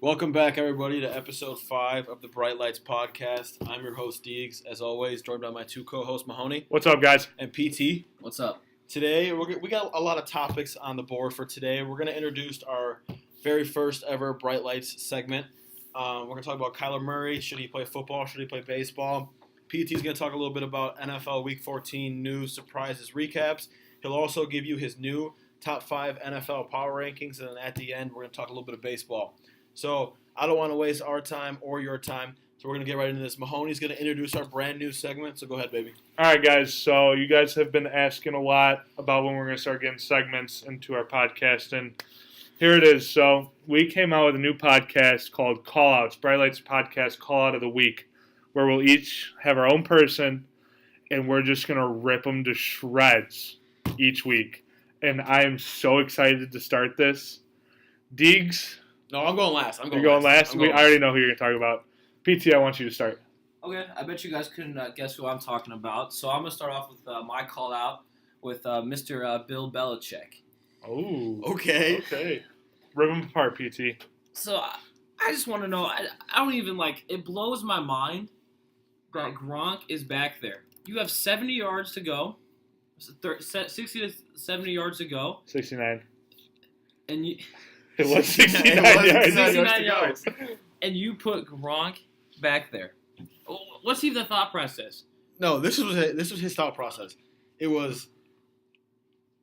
Welcome back, everybody, to episode 5 of the Bright Lights podcast. I'm your host, Deegs, as always, joined by my two co-hosts, Mahoney. What's up, guys? And PT. What's up? Today, we got a lot of topics on the board for today. We're going to introduce our very first ever Bright Lights segment. We're going to talk about Kyler Murray. Should he play football? Should he play baseball? PT's going to talk a little bit about NFL Week 14 news, surprises, recaps. He'll also give you his new top 5 NFL power rankings. And then at the end, we're going to talk a little bit of baseball. So I don't want to waste our time or your time, so we're going to get right into this. Mahoney's going to introduce our brand new segment, so go ahead, baby. All right, guys. So you guys have been asking a lot about when we're going to start getting segments into our podcast, and here it is. So we came out with a new podcast called Callouts, Bright Lights Podcast Call Out of the Week, where we'll each have our own person, and we're just going to rip them to shreds each week. And I am so excited to start this. Deegs. No, I'm going last. You're going last? I already know who you're going to talk about. PT, I want you to start. Okay, I bet you guys couldn't guess who I'm talking about. So I'm going to start off with my call out with Mr. Bill Belichick. Oh. Okay. Rip them apart, PT. So I just want to know, I don't even it blows my mind that Gronk is back there. You have 70 yards to go, 60 to 70 yards to go. 69. And you... It was 69 yards. 69 yards. And you put Gronk back there. What's even the thought process? No, this was his thought process. It was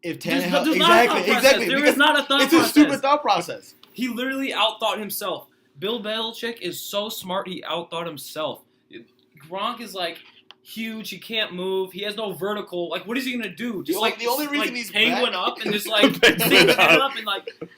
if Tannehill... Exactly. There is not a thought process. It's a stupid thought process. He literally outthought himself. Bill Belichick is so smart, he outthought himself. Gronk is huge. He can't move. He has no vertical. What is he gonna do? Just the only reason he's penguin back. Up and just stand up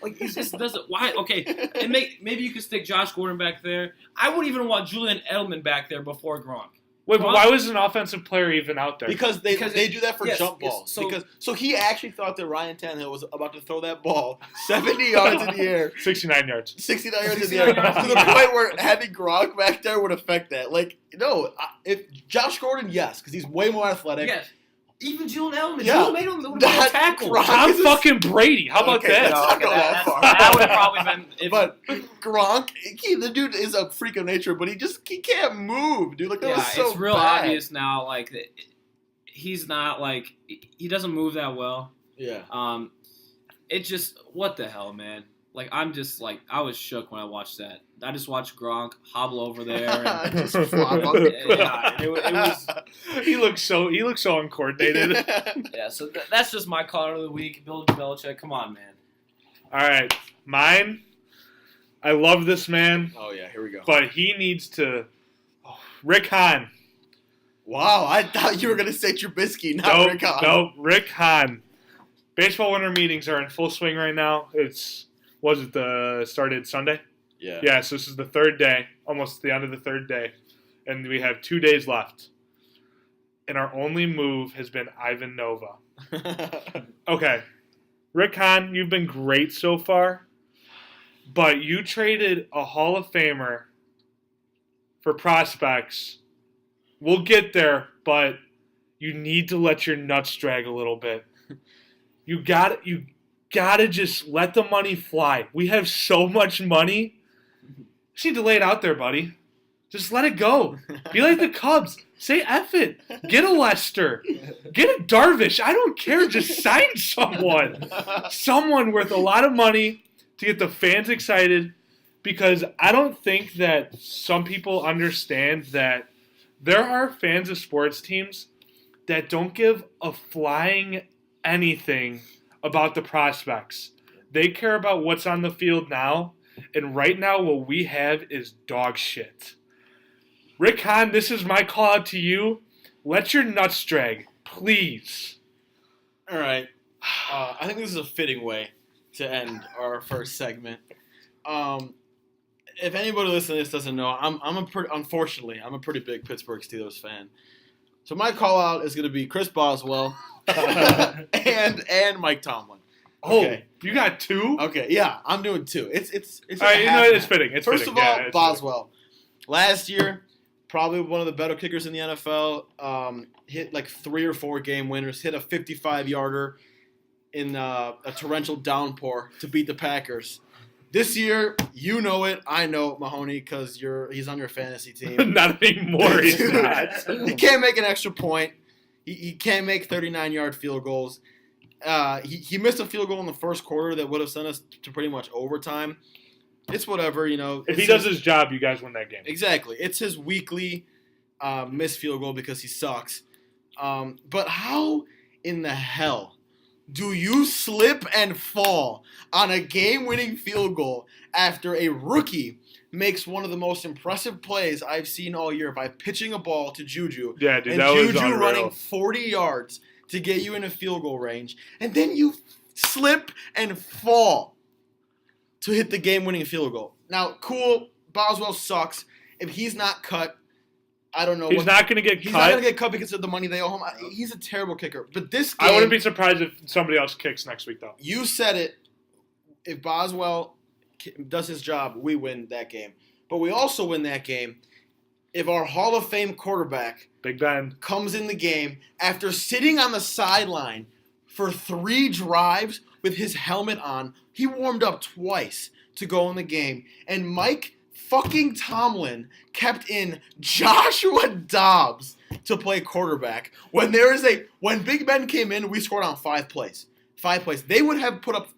and he just doesn't. Why? Okay, and maybe you could stick Josh Gordon back there. I wouldn't even want Julian Edelman back there before Gronk. Wait, but why was an offensive player even out there? Because they do that for jump balls. So he actually thought that Ryan Tannehill was about to throw that ball 70 yards in the air. 69 yards. 69 yards in the air. To the point where having Gronk back there would affect that. No, if Josh Gordon, yes, because he's way more athletic. Yes. Even Julian Edelman. Yeah. Julian Edelman would have been tackled. I'm fucking Brady. How about that? That would have probably been... But Gronk, the dude is a freak of nature, but he can't move, dude. That was so it's real bad. obvious now, he's not, he doesn't move that well. Yeah. It just, what the hell, man? I was shook when I watched that. I just watched Gronk hobble over there. And just flop on it was... He looks so uncoordinated. Yeah, so that's just my call of the week. Bill Belichick, come on, man. All right, mine. I love this man. Oh, yeah, here we go. But he needs to... Rick Hahn. Wow, I thought you were going to say Trubisky, not Rick Hahn. No, Rick Hahn. Baseball winter meetings are in full swing right now. Started Sunday? Yeah. Yeah, so this is the third day, almost the end of the third day, and we have 2 days left. And our only move has been Ivan Nova. Okay, Rick Hahn, you've been great so far, but you traded a Hall of Famer for prospects. We'll get there, but you need to let your nuts drag a little bit. You gotta just let the money fly. We have so much money. Just need to lay it out there, buddy. Just let it go. Be like the Cubs. Say F it. Get a Lester. Get a Darvish. I don't care. Just sign someone. Someone worth a lot of money to get the fans excited, because I don't think that some people understand that there are fans of sports teams that don't give a flying anything about the prospects. They care about what's on the field now, and right now what we have is dog shit. Rick Hahn, this is my call out to you. Let your nuts drag, please. All right. I think this is a fitting way to end our first segment. If anybody listening to this doesn't know, unfortunately, I'm a pretty big Pittsburgh Steelers fan. So my call out is going to be Chris Boswell and Mike Tomlin. Okay. Oh, you got 2? Okay, yeah, I'm doing 2. It's all right, it's fitting. First of all, Boswell. Last year, probably one of the better kickers in the NFL. Hit 3 or 4 game winners. Hit a 55-yarder in a torrential downpour to beat the Packers. This year, you know it. I know it, Mahoney, because he's on your fantasy team. Not anymore. He's not. He can't make an extra point. He can't make 39-yard field goals. He missed a field goal in the first quarter that would have sent us to pretty much overtime. It's whatever, If he does his job, you guys win that game. Exactly. It's his weekly missed field goal because he sucks. But how in the hell do you slip and fall on a game-winning field goal after a rookie makes one of the most impressive plays I've seen all year by pitching a ball to Juju? Yeah, dude, and that was Juju unreal. running 40 yards to get you in a field goal range, and then you slip and fall to hit the game-winning field goal. Now, cool, Boswell sucks. If he's not cut, I don't know. He's not going to get cut. He's not going to get cut because of the money they owe him. He's a terrible kicker. But this game, I wouldn't be surprised if somebody else kicks next week, though. You said it. If Boswell does his job, we win that game. But we also win that game if our Hall of Fame quarterback, Big Ben, comes in the game after sitting on the sideline for 3 drives with his helmet on. He warmed up twice to go in the game. And Mike fucking Tomlin kept in Joshua Dobbs to play quarterback. When Big Ben came in, we scored on 5 plays. 5 plays. They would have put up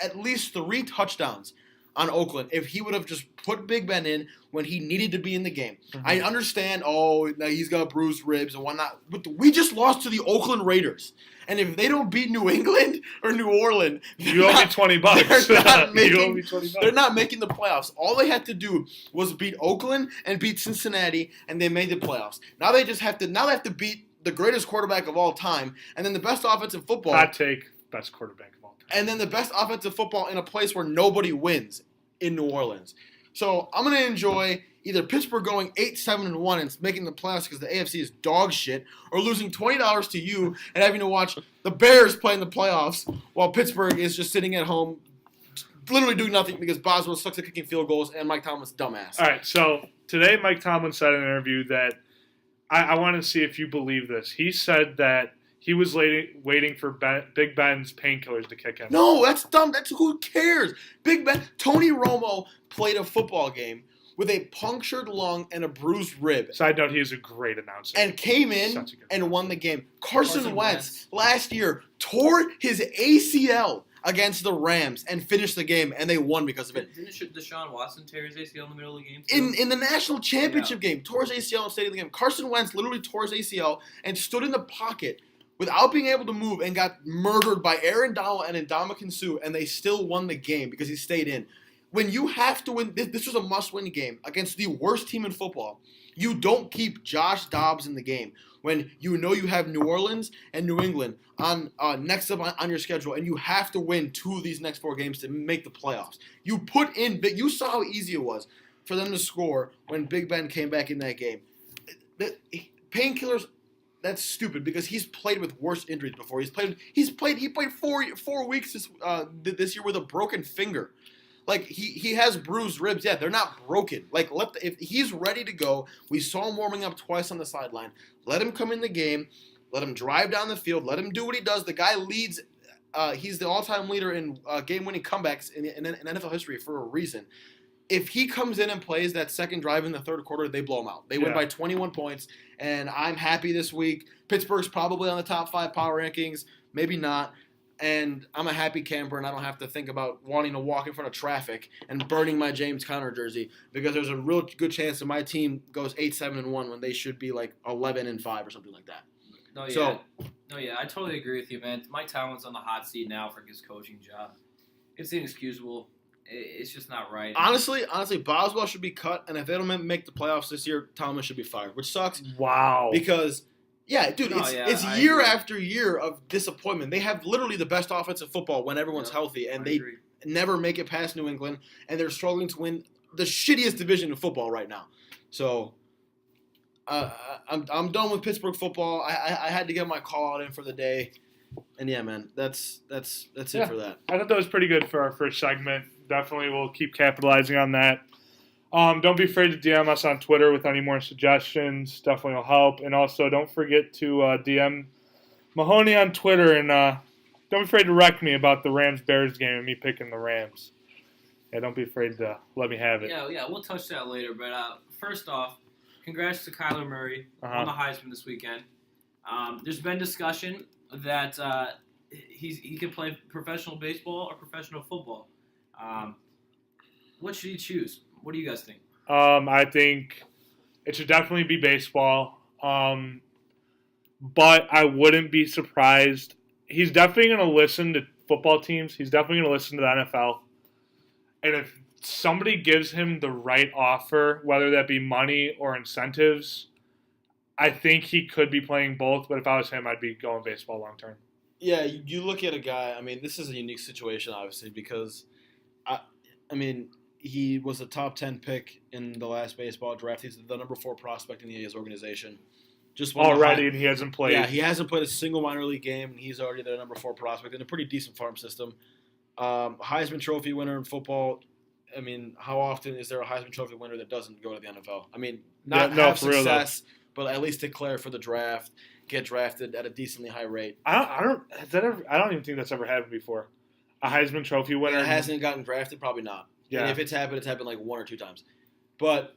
at least 3 touchdowns on Oakland if he would have just put Big Ben in when he needed to be in the game. Mm-hmm. I understand, now he's got bruised ribs and whatnot, but we just lost to the Oakland Raiders. And if they don't beat New England or New Orleans, you owe me $20. They're not making the playoffs. All they had to do was beat Oakland and beat Cincinnati, and they made the playoffs. Now they have to beat the greatest quarterback of all time, and then the best offensive football. Hot take, best quarterback of all time. And then the best offensive football in a place where nobody wins in New Orleans. So I'm going to enjoy either Pittsburgh going 8-7-1 and making the playoffs because the AFC is dog shit, or losing $20 to you and having to watch the Bears play in the playoffs while Pittsburgh is just sitting at home literally doing nothing because Boswell sucks at kicking field goals and Mike Tomlin's dumbass. All right, so today Mike Tomlin said in an interview that I want to see if you believe this. He said that he was waiting for Big Ben's painkillers to kick in. No, that's dumb. Who cares? Big Ben, Tony Romo played a football game with a punctured lung and a bruised rib. Side note, he is a great announcer. And came in and won the game. Carson Wentz last year tore his ACL against the Rams and finished the game, and they won because of it. Didn't Deshaun Watson tear his ACL in the middle of the game too? In the national championship game, tore his ACL and stayed in the game. Carson Wentz literally tore his ACL and stood in the pocket without being able to move and got murdered by Aaron Donald and Ndamukong Suh, and they still won the game because he stayed in. When you have to win, this was a must-win game against the worst team in football. You don't keep Josh Dobbs in the game when you know you have New Orleans and New England on next up on your schedule, and you have to win 2 of these next 4 games to make the playoffs. You saw how easy it was for them to score when Big Ben came back in that game. Painkillers. That's stupid because he's played with worse injuries before. He played 4 weeks this year with a broken finger. Like he has bruised ribs. Yeah, they're not broken. Like if he's ready to go, we saw him warming up twice on the sideline. Let him come in the game. Let him drive down the field. Let him do what he does. The guy leads. He's the all-time leader in game-winning comebacks in NFL history for a reason. If he comes in and plays that second drive in the third quarter, they blow him out. They win by 21 points, and I'm happy this week. Pittsburgh's probably on the top 5 power rankings, maybe not, and I'm a happy camper, and I don't have to think about wanting to walk in front of traffic and burning my James Conner jersey because there's a real good chance that my team goes 8-7-1 when they should be like 11-5 or something like that. No, I totally agree with you, man. Mike Tomlin's on the hot seat now for his coaching job. It's inexcusable. It's just not right. Honestly, Boswell should be cut, and if they don't make the playoffs this year, Tomlin should be fired, which sucks. Wow. Because, it's year after year of disappointment. They have literally the best offensive football when everyone's healthy, and they never make it past New England, and they're struggling to win the shittiest division in football right now. So, I'm done with Pittsburgh football. I had to get my call out in for the day. And yeah, man, that's it for that. I thought that was pretty good for our first segment. Definitely we'll keep capitalizing on that. Don't be afraid to DM us on Twitter with any more suggestions. Definitely will help. And also don't forget to DM Mahoney on Twitter. And don't be afraid to wreck me about the Rams-Bears game and me picking the Rams. Yeah, don't be afraid to let me have it. Yeah, we'll touch that later. But first off, congrats to Kyler Murray on the Heisman this weekend. There's been discussion that he can play professional baseball or professional football. What should he choose? What do you guys think? I think it should definitely be baseball. But I wouldn't be surprised. He's definitely going to listen to football teams. He's definitely going to listen to the NFL. And if somebody gives him the right offer, whether that be money or incentives, I think he could be playing both. But if I was him, I'd be going baseball long term. Yeah, you look at a guy. I mean, this is a unique situation, obviously, because he was a top 10 pick in the last baseball draft. He's the number 4 prospect in the A's organization. Just already, and he hasn't played. Yeah, he hasn't played a single minor league game, and he's already the number 4 prospect in a pretty decent farm system. Heisman Trophy winner in football. I mean, how often is there a Heisman Trophy winner that doesn't go to the NFL? I mean, not have success, but at least declare for the draft, get drafted at a decently high rate. I don't even think that's ever happened before. A Heisman Trophy winner and it hasn't gotten drafted, probably not. Yeah. And if it's happened like 1 or 2 times. But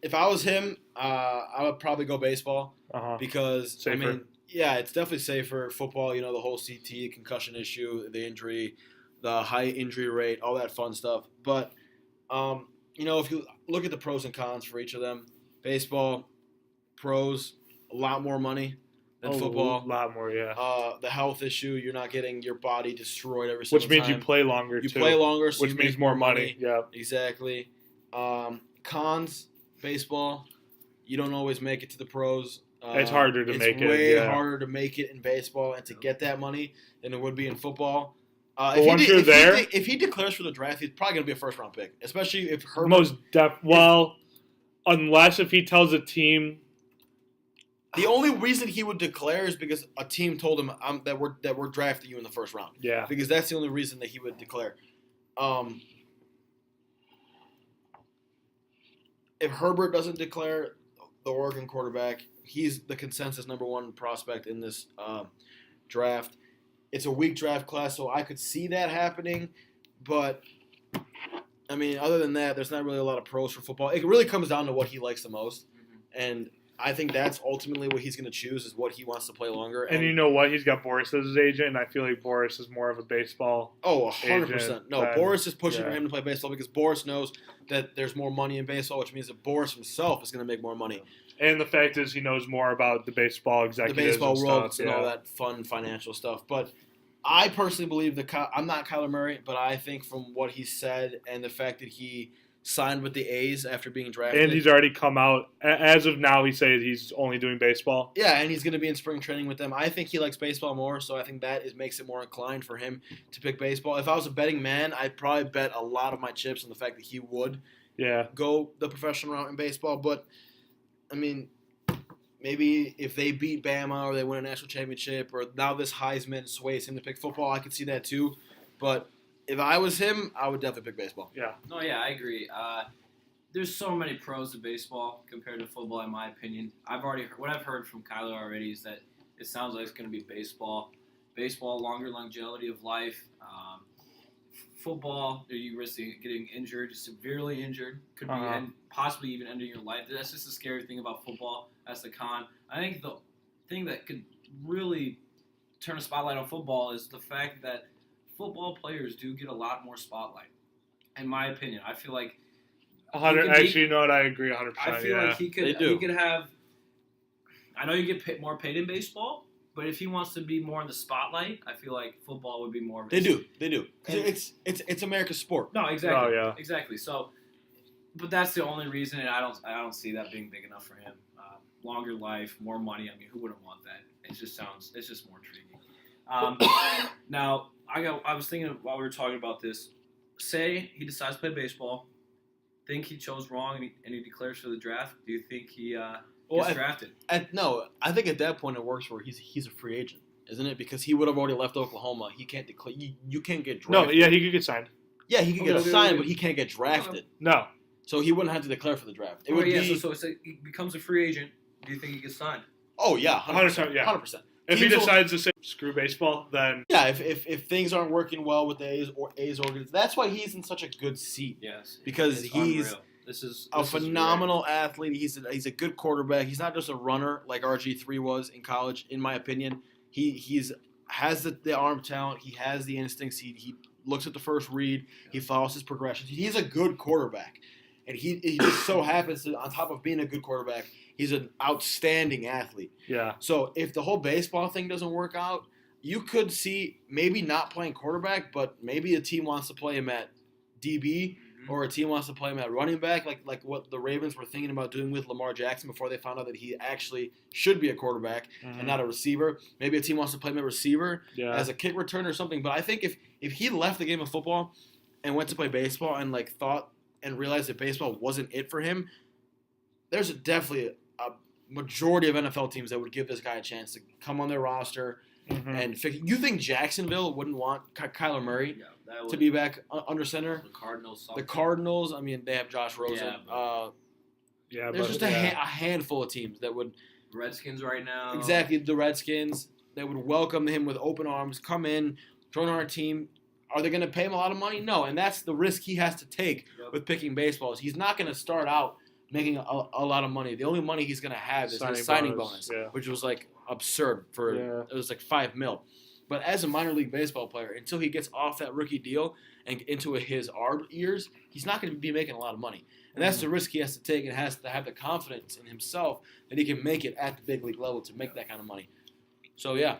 if I was him, I would probably go baseball because safer. I mean, yeah, it's definitely safer. Football, the whole CT concussion issue, the injury, the high injury rate, all that fun stuff. But if you look at the pros and cons for each of them, baseball pros a lot more money than football. A lot more, yeah. The health issue, you're not getting your body destroyed every single time. Which means you play longer, You play longer, so which means more money. Yeah, exactly. Cons, baseball, you don't always make it to the pros. It's harder to make it. It's way harder to make it in baseball and to get that money than it would be in football. If he declares for the draft, he's probably going to be a first-round pick, especially if Herbert. Unless if he tells a team. The only reason he would declare is because a team told him that we're drafting you in the first round. Yeah. Because that's the only reason that he would declare. If Herbert doesn't declare, the Oregon quarterback, he's the consensus number 1 prospect in this draft. It's a weak draft class, so I could see that happening. But, I mean, other than that, there's not really a lot of pros for football. It really comes down to what he likes the most. And I think that's ultimately what he's going to choose is what he wants to play longer. And you know what? He's got Boris as his agent, and I feel like Boris is more of a baseball. Oh, 100%. No, Boris is pushing for him to play baseball because Boris knows that there's more money in baseball, which means that Boris himself is going to make more money. And the fact is he knows more about the baseball executives the baseball world and all that fun financial stuff. But I personally believe I'm not Kyler Murray, but I think from what he said and the fact that he signed with the A's after being drafted. And he's already come out. As of now, he says he's only doing baseball. Yeah, and he's going to be in spring training with them. I think he likes baseball more, so I think that makes it more inclined for him to pick baseball. If I was a betting man, I'd probably bet a lot of my chips on the fact that he would go the professional route in baseball. But, I mean, maybe if they beat Bama or they win a national championship or now this Heisman sways him to pick football, I could see that too. But if I was him, I would definitely pick baseball. Yeah. No, yeah, I agree. There's so many pros to baseball compared to football, in my opinion. What I've heard from Kyler already is that it sounds like it's going to be baseball. Baseball, longer longevity of life. Football, you risk getting injured, severely injured, could be and possibly even ending your life. That's just the scary thing about football. That's the con. I think the thing that could really turn a spotlight on football is the fact that football players do get a lot more spotlight. In my opinion, I feel like 100. Actually, you know what? I agree 100%. I feel like he could have. I know you get more paid in baseball, but if he wants to be more in the spotlight, I feel like football would be more. They do. It's America's sport. No, exactly. Oh, yeah. Exactly. So, but that's the only reason, and I don't see that being big enough for him. Longer life, more money. I mean, who wouldn't want that? It's just more intriguing. Now, I was thinking while we were talking about this. Say he decides to play baseball. Think he chose wrong and he declares for the draft. Do you think he gets drafted? No, I think at that point it works where he's a free agent, isn't it? Because he would have already left Oklahoma. He can't declare. You can't get drafted. No, yeah, he could get signed. Yeah, he could get signed, but he can't get drafted. No. So he wouldn't have to declare for the draft. So he becomes a free agent. Do you think he gets signed? Oh yeah, 100%. Yeah, 100%. If he teams will- decides to say screw baseball, then Yeah, if things aren't working well with the A's organization, that's why he's in such a good seat. Yes, Because it's he's unreal. This is phenomenal athlete. He's a good quarterback. He's not just a runner like RG3 was in college, in my opinion. He has the arm talent. He has the instincts. He looks at the first read. He follows his progressions. He's a good quarterback. And he just so happens to, on top of being a good quarterback, he's an outstanding athlete. yeah, So if the whole baseball thing doesn't work out, you could see maybe not playing quarterback, but maybe a team wants to play him at DB or a team wants to play him at running back, like what the Ravens were thinking about doing with Lamar Jackson before they found out that he actually should be a quarterback and not a receiver. Maybe a team wants to play him at receiver as a kick returner or something. But I think if he left the game of football and went to play baseball and thought and realized that baseball wasn't it for him, there's definitely a majority of NFL teams that would give this guy a chance to come on their roster and fix. You think Jacksonville wouldn't want Kyler Murray to be back under center? The Cardinals. I mean, they have Josh Rosen. There's just a handful of teams that would. Redskins right now. Exactly, the Redskins. They would welcome him with open arms. Come in, join our team. Are they going to pay him a lot of money? No, and that's the risk he has to take with picking baseballs. He's not going to start out making a lot of money. The only money he's going to have is his signing bonus, which was absurd it was $5 million. But as a minor league baseball player, until he gets off that rookie deal and into his ARB years, he's not going to be making a lot of money. And that's the risk he has to take and has to have the confidence in himself that he can make it at the big league level to make that kind of money. So, yeah.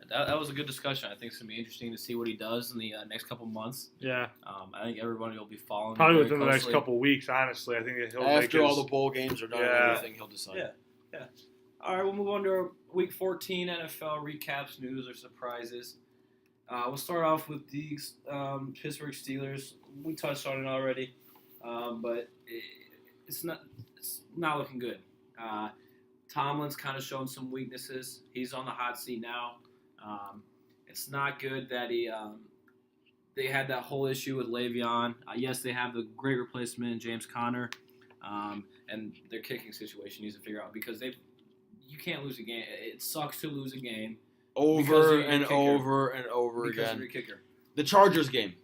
That was a good discussion. I think it's going to be interesting to see what he does in the next couple months. Yeah. I think everybody will be following probably him within the next couple of weeks, honestly. I think he'll after all the bowl games are done and everything, he'll decide. Yeah. All right, we'll move on to our Week 14 NFL recaps, news, or surprises. We'll start off with the Pittsburgh Steelers. We touched on it already, but it's not looking good. Tomlin's kind of shown some weaknesses. He's on the hot seat now. It's not good that they had that whole issue with Le'Veon. Yes, they have the great replacement in James Conner, and their kicking situation needs to figure out because you can't lose a game. It sucks to lose a game over and over and over because again. Of your kicker. The Chargers game.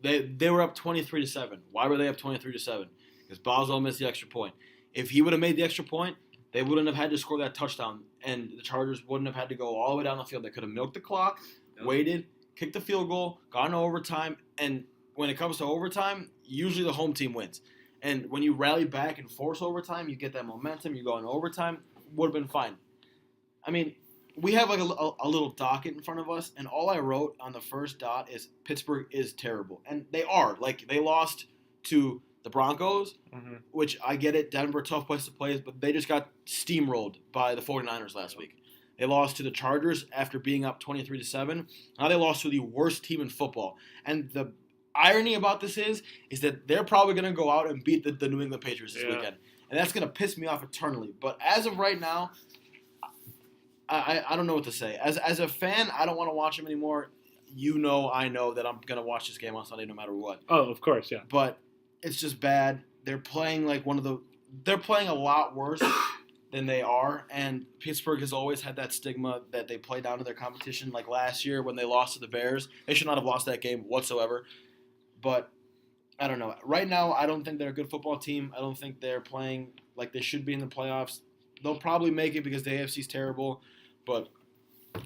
They were up 23-7. Why were they up 23-7? Because Boswell missed the extra point. If he would have made the extra point, they wouldn't have had to score that touchdown, and the Chargers wouldn't have had to go all the way down the field. They could have milked the clock, waited, kicked the field goal, gone to overtime, and when it comes to overtime, usually the home team wins. And when you rally back and force overtime, you get that momentum, you go into overtime, would have been fine. I mean, we have a little docket in front of us, and all I wrote on the first dot is Pittsburgh is terrible. And they are. They lost to the Broncos, which I get it, Denver, tough place to play, but they just got steamrolled by the 49ers last week. They lost to the Chargers after being up 23-7. Now they lost to the worst team in football. And the irony about this is that they're probably going to go out and beat the New England Patriots this weekend. And that's going to piss me off eternally. But as of right now, I don't know what to say. As a fan, I don't want to watch them anymore. I know that I'm going to watch this game on Sunday no matter what. Oh, of course, yeah. But it's just bad. They're playing they're playing a lot worse than they are, and Pittsburgh has always had that stigma that they play down to their competition. Like last year when they lost to the Bears, they should not have lost that game whatsoever. But I don't know. Right now, I don't think they're a good football team. I don't think they're playing like they should be in the playoffs. They'll probably make it because the AFC is terrible, but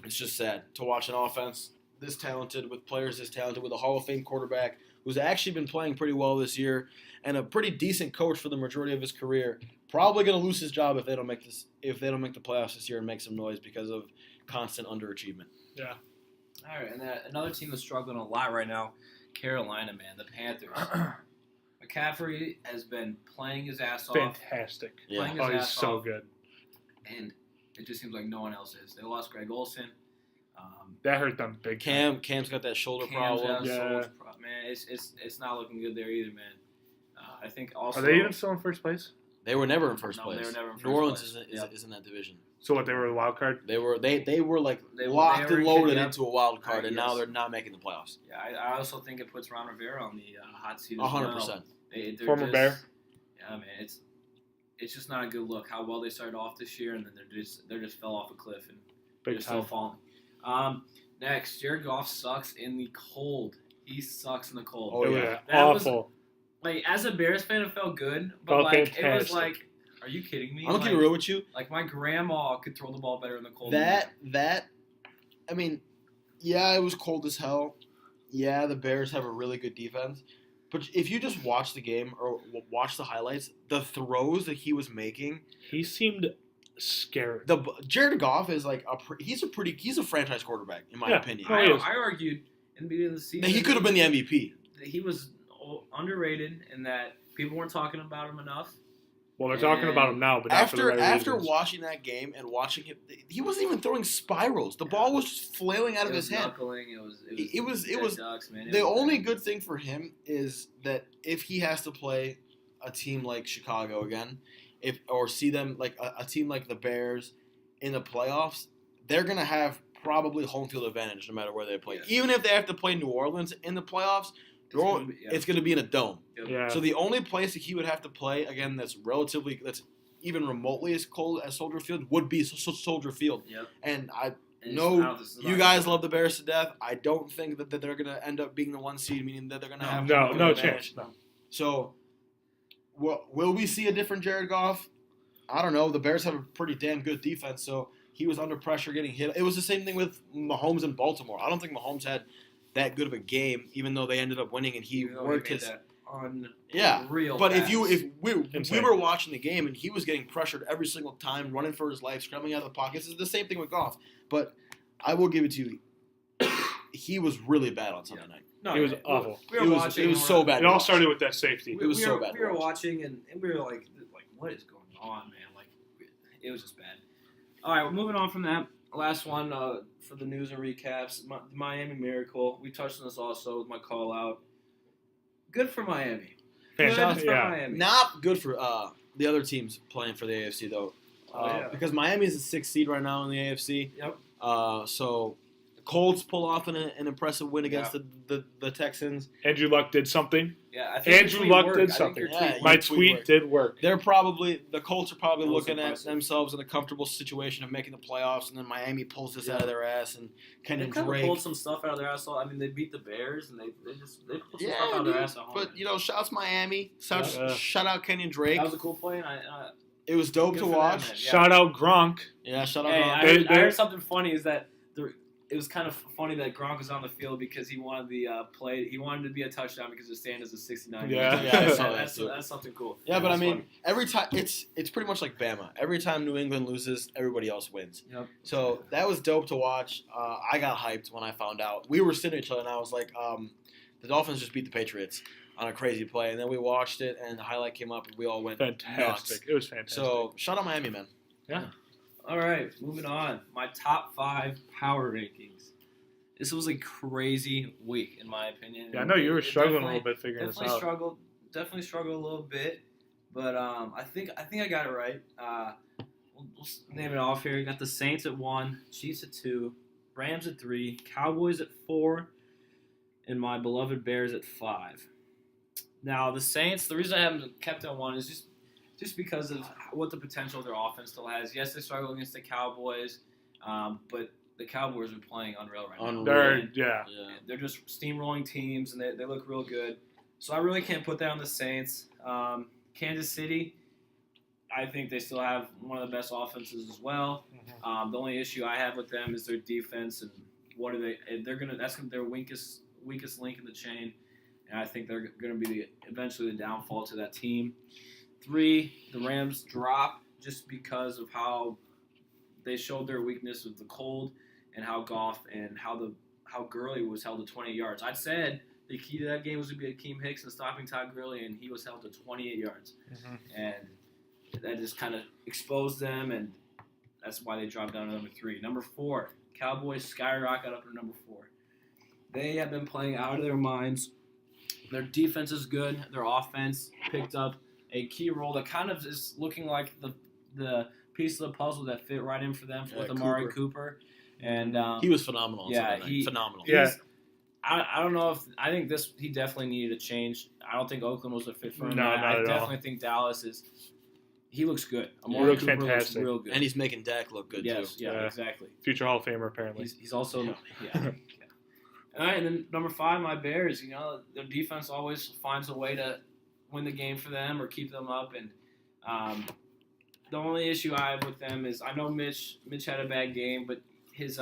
it's just sad to watch an offense this talented, with players this talented, with a Hall of Fame quarterback who's actually been playing pretty well this year, and a pretty decent coach for the majority of his career. Probably going to lose his job if they don't make the playoffs this year and make some noise because of constant underachievement. Yeah. All right, and another team that's struggling a lot right now, Carolina, man, the Panthers. McCaffrey has been playing his ass off. Fantastic. Yeah. He's so good. And it just seems like no one else is. They lost Greg Olsen. That hurt them big time. Cam's got that shoulder problem. Man, it's not looking good there either, man. I think also. Are they even still in first place? They were never in first place. place. They were never in first New Orleans place. is in that division. So what? They were the wild card. They were locked and loaded into a wild card, and now they're not making the playoffs. Yeah, I also think it puts Ron Rivera on the hot seat as 100%. Former Bear. Yeah, man, it's just not a good look how well they started off this year, and then they just fell off a cliff. And They're still falling. Next, Jared Goff sucks in the cold. He sucks in the cold. Oh, yeah. yeah. That Awful. Like, as a Bears fan, it felt good, but Felt like fantastic. it was like, are you kidding me? I'm gonna like, keep it real with you. Like my grandma could throw the ball better in the cold. I mean, yeah, it was cold as hell. Yeah, the Bears have a really good defense. But if you just watch the game or watch the highlights, the throws that he was making, He seemed scared. Jared Goff is like he's a franchise quarterback in my Yeah. opinion. Oh, he is. I argued in the beginning of the season That he could have been the MVP. that he was underrated and that people weren't talking about him enough. Well, they're talking about him now, but not for the right After reasons. watching that game and watching him, he wasn't even throwing spirals. The ball was just flailing out of It his was hand. knuckling. It was dead ducks, man. It The was only bad. good thing for him is that if he has to play a team like Chicago again, or see them like a team like the Bears in the playoffs, they're gonna have probably home field advantage no matter where they play. Yes. Even if they have to play New Orleans in the playoffs, it's gonna be in a dome. Yeah. So the only place that he would have to play again that's even remotely as cold as Soldier Field would be Soldier Field. Yep. And I And know this is you not- guys love the Bears to death. I don't think that they're going to end up being the 1 seed, meaning that they're going to have no, home no field chance. advantage. No. So, will we see a different Jared Goff? I don't know. The Bears have a pretty damn good defense, so he was under pressure getting hit. It was the same thing with Mahomes in Baltimore. I don't think Mahomes had that good of a game, even though they ended up winning and he Even though worked made his. that Yeah, but if we Insane. were watching the game and he was getting pressured every single time, running for his life, scrambling out of the pockets, it's the same thing with Goff. But I will give it to you, he was really bad on Sunday night. no, He was man, awful. We were It was- watching. it was and so we're- bad. It all started with that safety. It was so bad We to were watch. watching and we were like, what is going on, man? Like, it was just bad. All right, well, moving on from that. Last one for the news and recaps. Miami Miracle. We touched on this also with my call out. Good for Miami. Good Fantastic. for Yeah. Miami. Not good for the other teams playing for the AFC though, Yeah. because Miami is the 6th seed right now in the AFC. Yep. So the Colts pull off an impressive win against the Texans. Andrew Luck did something. Yeah, I think your Andrew tweet Luck worked. did I think something. your Yeah, tweet you- My tweet tweet worked. did work. The Colts are probably That was looking at impressive. themselves in a comfortable situation of making the playoffs, and then Miami pulls this out of their ass, and They Kenyon kind of Drake. pulled some stuff out of their ass. I mean, they beat the Bears, and they pulled some stuff Yeah, out of dude, their ass at home. but shouts Miami. Yeah. Shout out Kenyon Drake. that was a cool play, and I It was dope Good to for them, watch. man. Yeah. Shout out Gronk. Yeah, shout out. Hey, Gronk. I They- heard something funny is that it was kind of funny that Gronk was on the field because he wanted the play. He wanted to be a touchdown because the stand is a 69. Yeah. Yeah, I saw that that's too. that's something cool. Yeah, but I That's mean, funny. every time it's pretty much like Bama. Every time New England loses, everybody else wins. Yep. So that was dope to watch. I got hyped when I found out. We were sitting each other, and I was like, the Dolphins just beat the Patriots on a crazy play, and then we watched it, and the highlight came up, and we all went Fantastic. nuts. It was fantastic. So shout out Miami, man. All right, moving on. My top 5 power rankings. This was a crazy week, in my opinion. Yeah, I know you were It struggling a definitely- little bit figuring this Definitely out. struggled a little bit, but I think I got it right. We'll name it off here. You got the Saints at 1, Chiefs at 2, Rams at 3, Cowboys at 4, and my beloved Bears at 5. Now the Saints, the reason I haven't kept it at 1 is just because of what the potential of their offense still has. Yes, they struggle against the Cowboys, but the Cowboys are playing unreal right now. Unreal. Yeah. Yeah. They're just steamrolling teams, and they look real good. So I really can't put that on the Saints. Kansas City, I think they still have one of the best offenses as well. The only issue I have with them is their defense, and what are they? That's their weakest link in the chain, and I think they're gonna be eventually the downfall to that team. 3, the Rams drop just because of how they showed their weakness with the cold and how Goff and how Gurley was held to 20 yards. I said the key to that game was to be Akeem Hicks and stopping Todd Gurley, and he was held to 28 yards. And that just kind of exposed them, and that's why they dropped down to number 3. Number 4, Cowboys skyrocket up to number 4. They have been playing out of their minds. Their defense is good. Their offense picked up a key role that kind of is looking like the piece of the puzzle that fit right in for them with Amari Cooper. And He was phenomenal. on yeah, Sunday night. Phenomenal. Yeah. I don't know if I think he definitely needed a change. I don't think Oakland was a fit for him. No, I not at all. definitely think Dallas is He looks good. He Amari looks Cooper fantastic. looks real good. And he's making Dak look good, yes, too. yeah, exactly. Future Hall of Famer, apparently. He's also yeah. All right, and then number 5, my Bears. You know, their defense always finds a way to win the game for them or keep them up. And the only issue I have with them is I know Mitch had a bad game, but it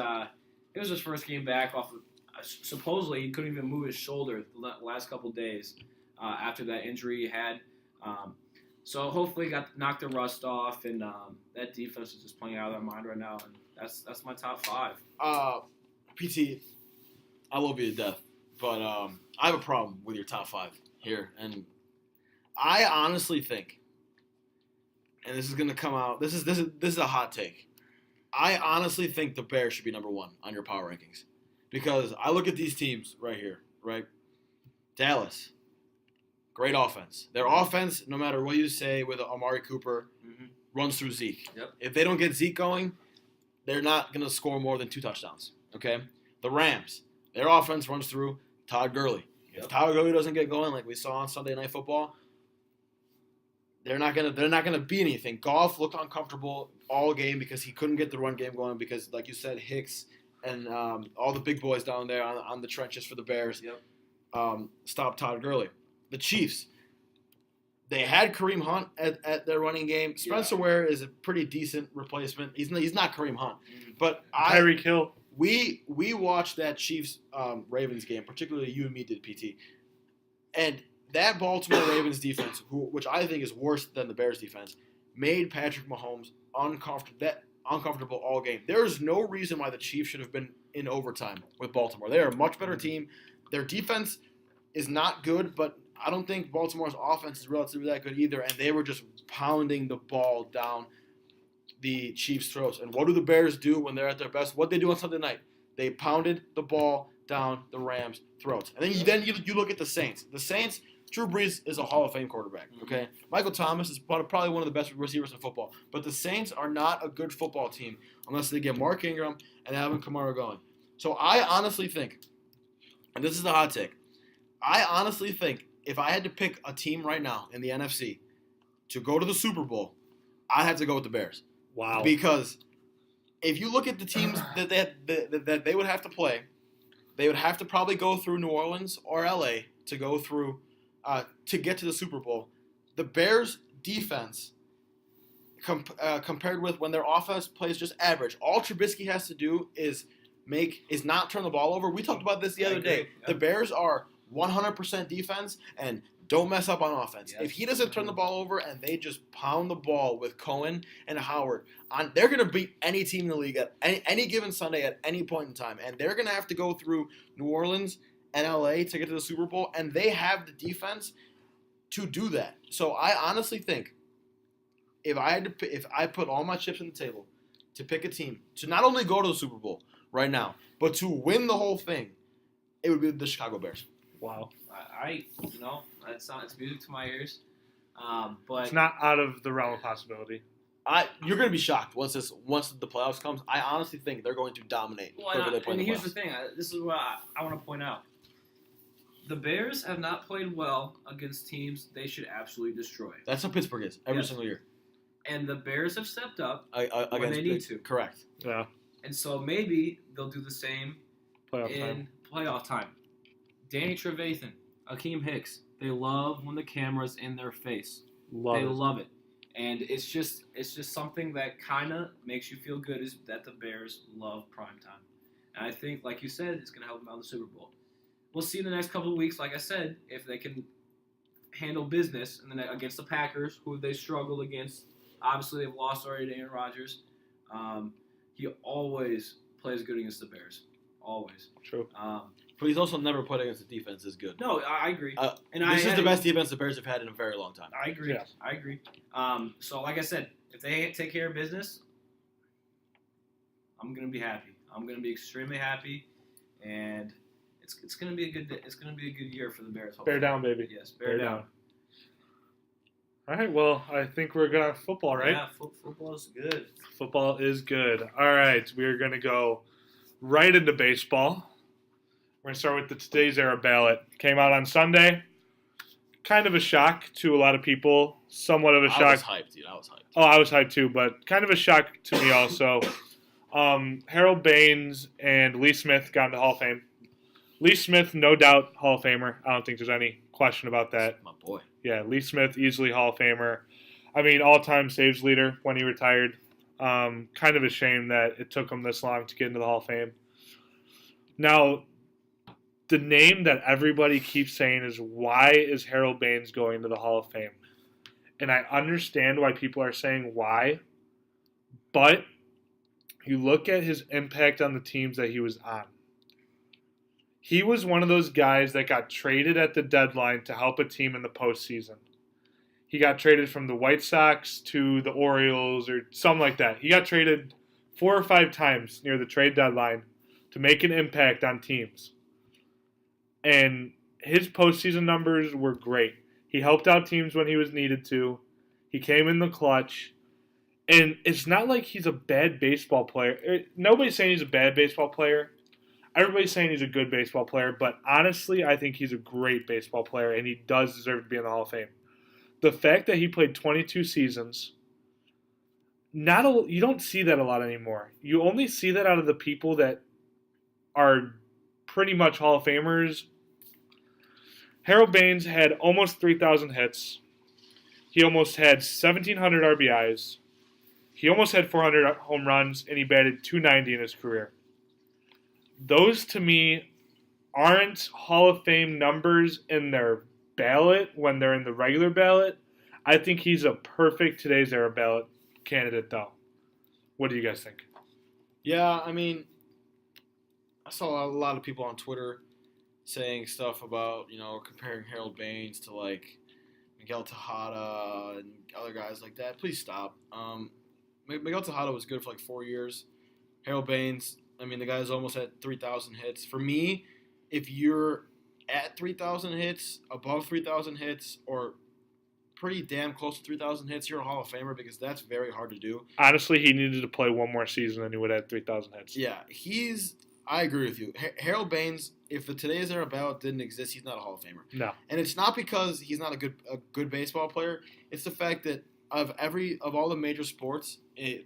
was his first game back off of, supposedly he couldn't even move his shoulder the last couple days after that injury he had. So hopefully he knocked the rust off, and that defense is just playing out of their mind right now. And that's my top 5. PT, I love you to death, but I have a problem with your top 5 here, and I honestly think, and this is going to come out. This is a hot take. I honestly think the Bears should be number 1 on your power rankings, because I look at these teams right here, right? Dallas, great offense. Their offense, no matter what you say with Amari Cooper, runs through Zeke. Yep. If they don't get Zeke going, they're not going to score more than 2 touchdowns. Okay. The Rams, their offense runs through Todd Gurley. If Todd Gurley doesn't get going, like we saw on Sunday Night Football, they're not gonna be anything. Goff looked uncomfortable all game because he couldn't get the run game going because, like you said, Hicks and all the big boys down there on the trenches for the Bears stopped Todd Gurley. The Chiefs, they had Kareem Hunt at their running game. Spencer Ware is a pretty decent replacement. He's not Kareem Hunt, but Tyreek Hill. We watched that Chiefs Ravens game, particularly you and me did, PT, and that Baltimore Ravens defense, which I think is worse than the Bears defense, made Patrick Mahomes uncomfortable all game. There is no reason why the Chiefs should have been in overtime with Baltimore. They are a much better team. Their defense is not good, but I don't think Baltimore's offense is relatively that good either, and they were just pounding the ball down the Chiefs' throats. And what do the Bears do when they're at their best? What they do on Sunday night? They pounded the ball down the Rams' throats. And then you look at the Saints. The Saints, Drew Brees is a Hall of Fame quarterback, okay? Michael Thomas is probably one of the best receivers in football. But the Saints are not a good football team unless they get Mark Ingram and Alvin Kamara going. So I honestly think, and this is the hot take, I honestly think if I had to pick a team right now in the NFC to go to the Super Bowl, I'd have to go with the Bears. Wow. Because if you look at the teams that they would have to play, they would have to probably go through New Orleans or LA to go through to get to the Super Bowl. The Bears' defense, compared with when their offense plays just average, all Trubisky has to do is not turn the ball over. We talked about this the other day. The Bears are 100% defense and don't mess up on offense. Yes. If he doesn't turn the ball over and they just pound the ball with Cohen and Howard, they're going to beat any team in the league at any given Sunday at any point in time. And they're going to have to go through New Orleans and LA to get to the Super Bowl, and they have the defense to do that. So I honestly think if I put all my chips on the table to pick a team to not only go to the Super Bowl right now, but to win the whole thing, it would be the Chicago Bears. Wow. It's music to my ears. But it's not out of the realm of possibility. You're going to be shocked once the playoffs comes. I honestly think they're going to dominate. And here's the thing. This is what I want to point out. The Bears have not played well against teams they should absolutely destroy. That's how Pittsburgh is every single year. And the Bears have stepped up when they need to. Correct. Yeah. And so maybe they'll do the same playoff time. Danny Trevathan, Akeem Hicks, they love when the camera's in their face. They love it. And it's just something that kind of makes you feel good is that the Bears love primetime. And I think, like you said, it's going to help them out in the Super Bowl. We'll see in the next couple of weeks, like I said, if they can handle business against the Packers, who they struggled against. Obviously, they've lost already to Aaron Rodgers. He always plays good against the Bears. Always. True. But he's also never played against a defense as good. No, I agree. This is the best defense the Bears have had in a very long time. I agree. Yeah. I agree. So, like I said, if they take care of business, I'm gonna be happy. I'm gonna be extremely happy, and it's gonna be a good year for the Bears. Hopefully. Bear down, baby. Yes, bear down. All right. Well, I think we're gonna have football, right? Yeah, football is good. Football is good. All right, we are gonna go right into baseball. We're going to start with the Today's Era ballot. Came out on Sunday. kind of a shock to a lot of people. Somewhat of a shock. I was hyped, dude. I was hyped. Oh, I was hyped too, but kind of a shock to me also. Harold Baines and Lee Smith got into Hall of Fame. Lee Smith, no doubt, Hall of Famer. I don't think there's any question about that. My boy. Yeah, Lee Smith, easily Hall of Famer. I mean, all-time saves leader when he retired. Kind of a shame that it took him this long to get into the Hall of Fame. Now, the name that everybody keeps saying is, why is Harold Baines going to the Hall of Fame? And I understand why people are saying why, but you look at his impact on the teams that he was on. He was one of those guys that got traded at the deadline to help a team in the postseason. He got traded from the White Sox to the Orioles or something like that. He got traded 4 or 5 times near the trade deadline to make an impact on teams. And his postseason numbers were great. He helped out teams when he was needed to. He came in the clutch. And it's not like he's a bad baseball player. Nobody's saying he's a bad baseball player. Everybody's saying he's a good baseball player. But honestly, I think he's a great baseball player, and he does deserve to be in the Hall of Fame. The fact that he played 22 seasons, you don't see that a lot anymore. You only see that out of the people that are pretty much Hall of Famers. Harold Baines had almost 3,000 hits. He almost had 1,700 RBIs. He almost had 400 home runs, and he batted .290 in his career. Those, to me, aren't Hall of Fame numbers in their ballot when they're in the regular ballot. I think he's a perfect today's era ballot candidate, though. What do you guys think? Yeah, I mean, I saw a lot of people on Twitter saying stuff about, comparing Harold Baines to, Miguel Tejada and other guys like that. Please stop. Miguel Tejada was good for 4 years. Harold Baines, the guy's almost at 3,000 hits. For me, if you're at 3,000 hits, above 3,000 hits, or pretty damn close to 3,000 hits, you're a Hall of Famer, because that's very hard to do. Honestly, he needed to play one more season and he would have had 3,000 hits. Yeah, I agree with you. Harold Baines, if the Today's Era ballot didn't exist, he's not a Hall of Famer. No. And it's not because he's not a good baseball player. It's the fact that of all the major sports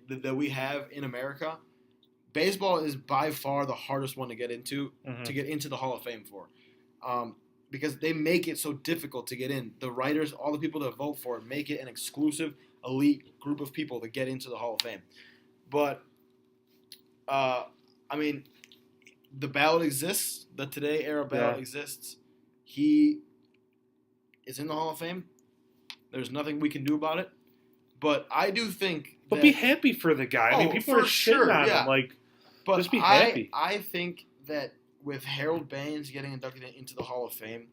that we have in America, baseball is by far the hardest one to get into, to get into the Hall of Fame for. Because they make it so difficult to get in. The writers, all the people that vote for it, make it an exclusive, elite group of people to get into the Hall of Fame. But, the ballot exists. The Today Era ballot exists. He is in the Hall of Fame. There's nothing we can do about it. But I do think But be happy for the guy. People are shitting on him. But just be happy. I think that with Harold Baines getting inducted into the Hall of Fame,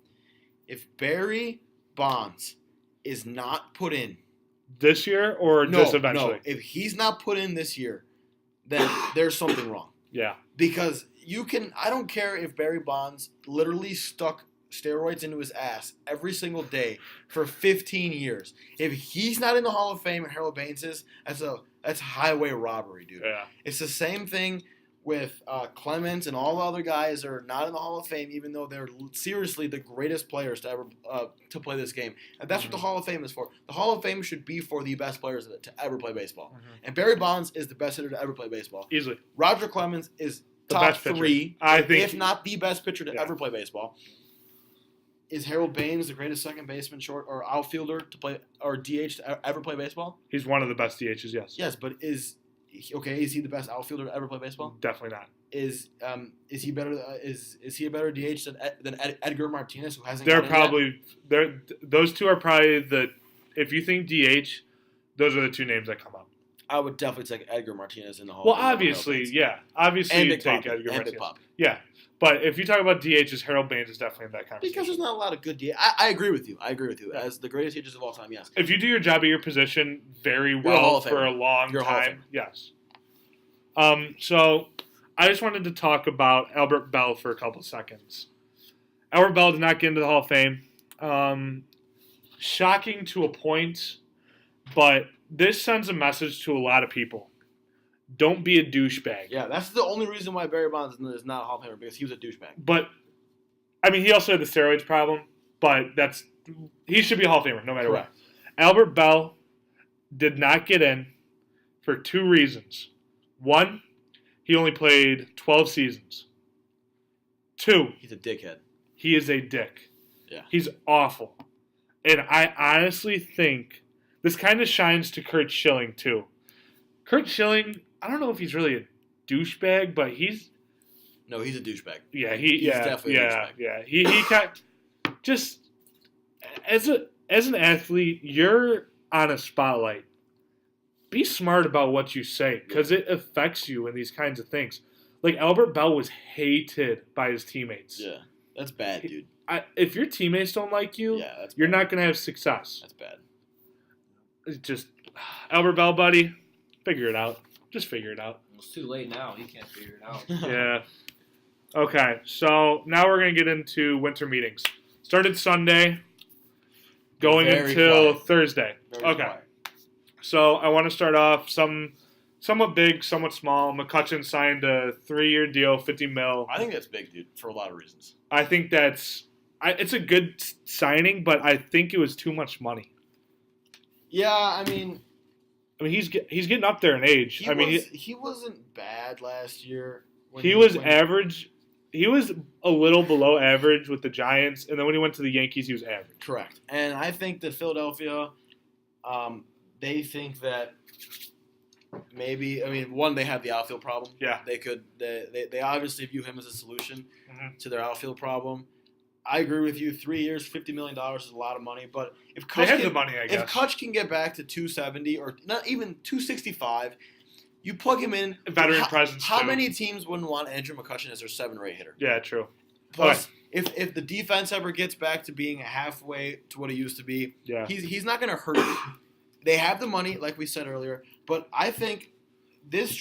if Barry Bonds is not put in this year or just eventually? No, if he's not put in this year, then there's something wrong. Yeah. Because I don't care if Barry Bonds literally stuck steroids into his ass every single day for 15 years. If he's not in the Hall of Fame and Harold Baines is, that's highway robbery, dude. Yeah. It's the same thing with Clemens and all the other guys that are not in the Hall of Fame, even though they're seriously the greatest players to ever to play this game. And that's what the Hall of Fame is for. The Hall of Fame should be for the best players to ever play baseball. And Barry Bonds is the best hitter to ever play baseball. Easily. Roger Clemens is the top best 3, I think, if not the best pitcher to ever play baseball. Is Harold Baines the greatest second baseman, short, or outfielder to play, or DH to ever play baseball? He's one of the best DHs, yes. Yes, but is he the best outfielder to ever play baseball? Definitely not. Is he better? Is he a better DH than Edgar Martinez, who hasn't? Those two are probably the. If you think DH, those are the two names that come up. I would definitely take Edgar Martinez in the Hall. Well, obviously, you take Edgar Martinez. Yeah, but if you talk about DHs, Harold Baines is definitely in that conversation. Because there's not a lot of good DH. I agree with you. Yeah. As the greatest DHs of all time, yes. If you do your job at your position very well for a long time, yes. So I just wanted to talk about Albert Bell for a couple seconds. Albert Bell did not get into the Hall of Fame. Shocking to a point, but this sends a message to a lot of people. Don't be a douchebag. Yeah, that's the only reason why Barry Bonds is not a Hall of Famer, because he was a douchebag. But, he also had the steroids problem, but that's he should be a Hall of Famer no matter Correct. what. Albert Bell did not get in for 2 reasons. 1, he only played 12 seasons. 2, He's a dickhead. he is a dick. Yeah. He's awful. And I honestly think this kind of shines to Kurt Schilling, too. Kurt Schilling, I don't know if he's really a douchebag, but he's... No, he's a douchebag. Yeah, He's definitely a douchebag. Yeah. He got... Just, as an athlete, you're on a spotlight. Be smart about what you say, because it affects you in these kinds of things. Like, Albert Bell was hated by his teammates. Yeah, that's bad, dude. If your teammates don't like you, you're not going to have success. That's bad. It's just, Albert Bell, buddy, figure it out. Just figure it out. It's too late now. He can't figure it out. Yeah. Okay, so now we're going to get into winter meetings. Started Sunday, going Very until quiet. Thursday. Very Okay. quiet. So I want to start off somewhat big, somewhat small. McCutchen signed a 3-year deal, $50 million. I think that's big, dude, for a lot of reasons. I think it's a good signing, but I think it was too much money. Yeah, I mean, he's getting up there in age. he wasn't bad last year. He was average. He was a little below average with the Giants, and then when he went to the Yankees, he was average. Correct. And I think that Philadelphia, they think that maybe, one, they have the outfield problem. Yeah. They obviously view him as a solution Mhm. to their outfield problem. I agree with you. 3 years, $50 million is a lot of money. But if They Kutch have the money, I guess. if Kutch can get back to 270 or not even 265, you plug him in. Veteran presence, How too. many teams wouldn't want Andrew McCutchen as their 7 or 8 hitter? Yeah, true. Plus, if the defense ever gets back to being halfway to what it used to be, Yeah. he's not going to hurt you. They have the money, like we said earlier, but I think this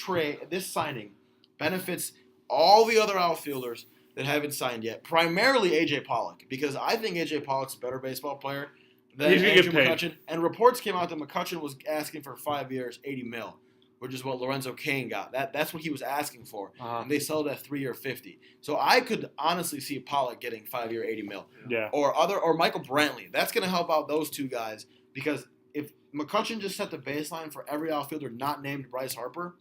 signing benefits all the other outfielders that haven't signed yet. Primarily AJ Pollock, because I think AJ Pollock's a better baseball player than He's gonna Andrew get paid. McCutchen. And reports came out that McCutchen was asking for 5 years, $80 million, which is what Lorenzo Cain got. That's what he was asking for, and they sold at 3 year $50. So I could honestly see Pollock getting 5 year $80 million. Yeah. Or Michael Brantley. That's going to help out those two guys, because if McCutchen just set the baseline for every outfielder not named Bryce Harper,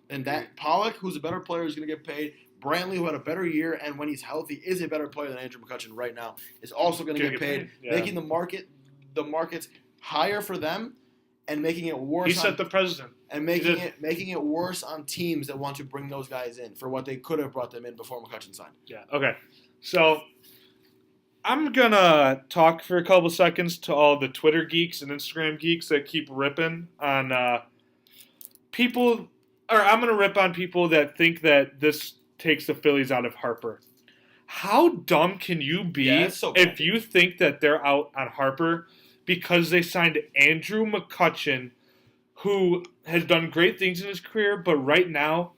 then that Pollock, who's a better player, is going to get paid. Brantley, who had a better year and when he's healthy is a better player than Andrew McCutchen right now, is also going to get paid, Yeah. making the markets higher for them and making it worse. He set the precedent. And making it worse on teams that want to bring those guys in for what they could have brought them in before McCutchen signed. Yeah. Okay. So I'm gonna talk for a couple seconds to all the Twitter geeks and Instagram geeks that keep ripping on people, or I'm gonna rip on people that think that this takes the Phillies out of Harper. How dumb can you be it's so bad. if you think that they're out on Harper because they signed Andrew McCutchen, who has done great things in his career, but right now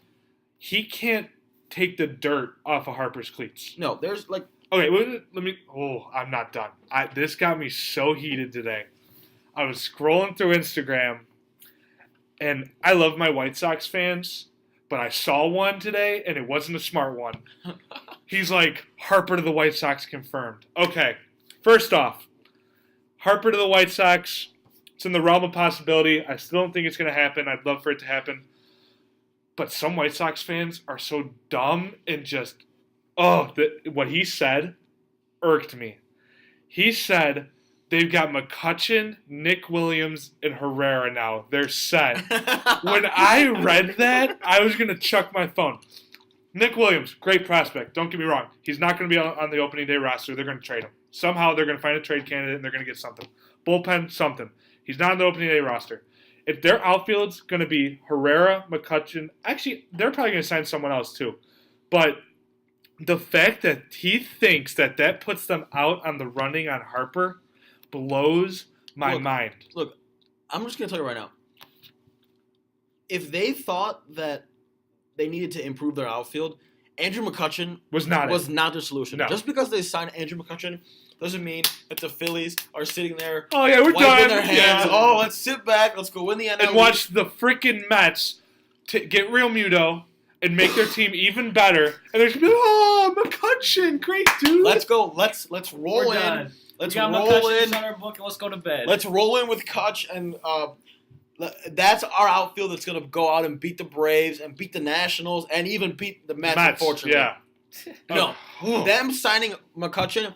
he can't take the dirt off of Harper's cleats. No, there's like. Okay, let me. Oh, I'm not done. This got me so heated today. I was scrolling through Instagram, and I love my White Sox fans, but I saw one today, and it wasn't a smart one. He's like, Harper to the White Sox confirmed. Okay, first off, Harper to the White Sox, it's in the realm of possibility. I still don't think it's going to happen. I'd love for it to happen. But some White Sox fans are so dumb and just... what he said irked me. He said they've got McCutchen, Nick Williams, and Herrera now. They're set. When I read that, I was going to chuck my phone. Nick Williams, great prospect. Don't get me wrong. He's not going to be on the opening day roster. They're going to trade him. Somehow they're going to find a trade candidate and they're going to get something. Bullpen, something. He's not on the opening day roster. If their outfield's going to be Herrera, McCutchen, actually, they're probably going to sign someone else too. But the fact that he thinks that puts them out on the running on Harper blows my mind. Look, I'm just going to tell you right now. If they thought that they needed to improve their outfield, Andrew McCutchen was not their solution. No. Just because they signed Andrew McCutchen doesn't mean that the Phillies are sitting there Oh, yeah, we're wiping done. their hands. Yeah. Oh, let's sit back. Let's go win the NL And watch the freaking Mets get Real Muto and make their team even better. And they're going to be like, oh, McCutchen, great dude. Let's go. Let's roll We're in. done. Let's we got roll McCutcheon in. on our book and let's go to bed. Let's roll in with Kutch, and that's our outfield that's going to go out and beat the Braves and beat the Nationals and even beat the Mets, unfortunately. Yeah. No, them signing McCutcheon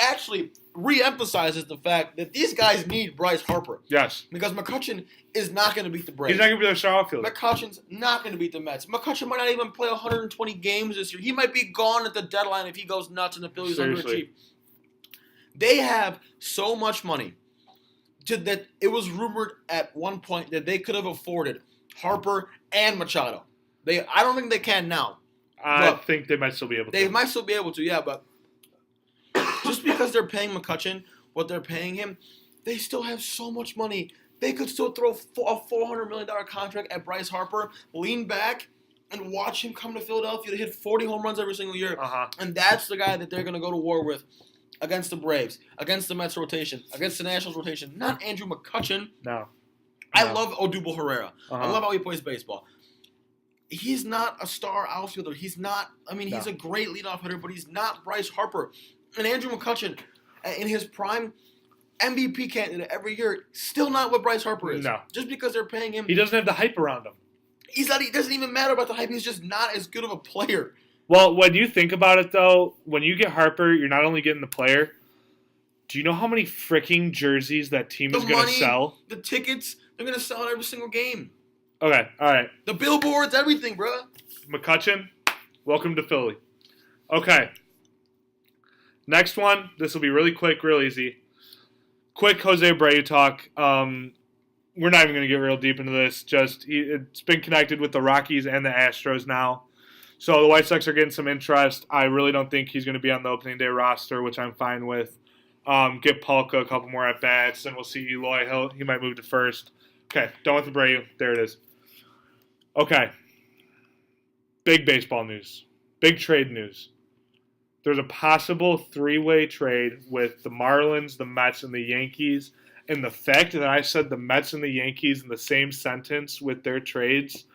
actually re-emphasizes the fact that these guys need Bryce Harper. Yes. Because McCutcheon is not going to beat the Braves. He's not going to be their star outfielder. McCutcheon's not going to beat the Mets. McCutcheon might not even play 120 games this year. He might be gone at the deadline if he goes nuts and the Phillies underachieve. They have so much money that it was rumored at one point that they could have afforded Harper and Machado. I don't think they can now. I think they might still be able to. They might still be able to, yeah, but just because they're paying McCutcheon what they're paying him, they still have so much money. They could still throw a $400 million contract at Bryce Harper, lean back, and watch him come to Philadelphia to hit 40 home runs every single year. And that's the guy that they're going to go to war with against the Braves, against the Mets rotation, against the Nationals rotation. Not Andrew McCutcheon. No. I love Odubel Herrera. I love how he plays baseball. He's not a star outfielder. He's not. I mean, he's a great leadoff hitter, but he's not Bryce Harper. And Andrew McCutcheon, in his prime, MVP candidate every year, still not what Bryce Harper is. No. Just because they're paying him. He doesn't have the hype around him. He's not. It doesn't even matter about the hype. He's just not as good of a player. Well, when you think about it, though, when you get Harper, you're not only getting the player. Do you know how many freaking jerseys that team is going to sell? The tickets, they're going to sell it every single game. Okay, all right. The billboards, everything, bro. McCutcheon, welcome to Philly. Okay. Next one. This will be really quick, real easy. Quick Jose Abreu talk. We're not even going to get real deep into this. It's been connected with the Rockies and the Astros now. So the White Sox are getting some interest. I really don't think he's going to be on the opening day roster, which I'm fine with. Get Polka a couple more at-bats, and we'll see Eloy. He might move to first. Okay, done with Abreu. There it is. Okay. Big baseball news. Big trade news. There's a possible three-way trade with the Marlins, the Mets, and the Yankees. And the fact that I said the Mets and the Yankees in the same sentence with their trades,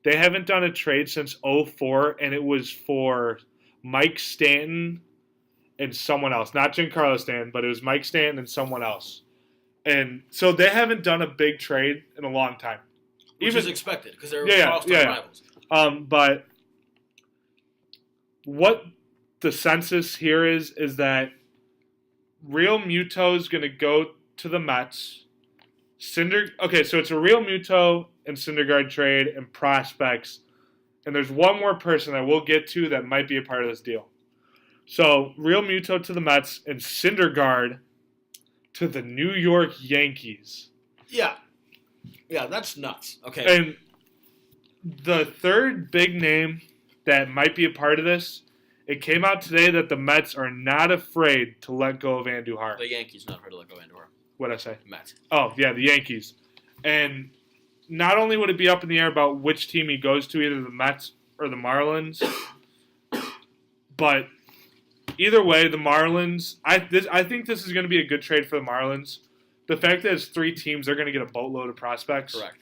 they haven't done a trade since 2004, and it was for Mike Stanton and someone else. Not Giancarlo Stanton, but it was Mike Stanton and someone else. And so they haven't done a big trade in a long time. Which is expected, because they're rivals. But what the census here is that Real Muto is going to go to the Mets. Okay, so it's a Real Muto and Syndergaard trade and prospects. And there's one more person that we'll get to that might be a part of this deal. So Real Muto to the Mets and Syndergaard to the New York Yankees. Yeah. Yeah, that's nuts. Okay. And the third big name that might be a part of this, it came out today that the Mets are not afraid to let go of Andujar. The Yankees not afraid to let go of Andujar. What'd I say? Mets. Oh, yeah, the Yankees. And not only would it be up in the air about which team he goes to, either the Mets or the Marlins, but either way, the Marlins, I think this is going to be a good trade for the Marlins. The fact that it's three teams, they're going to get a boatload of prospects. Correct.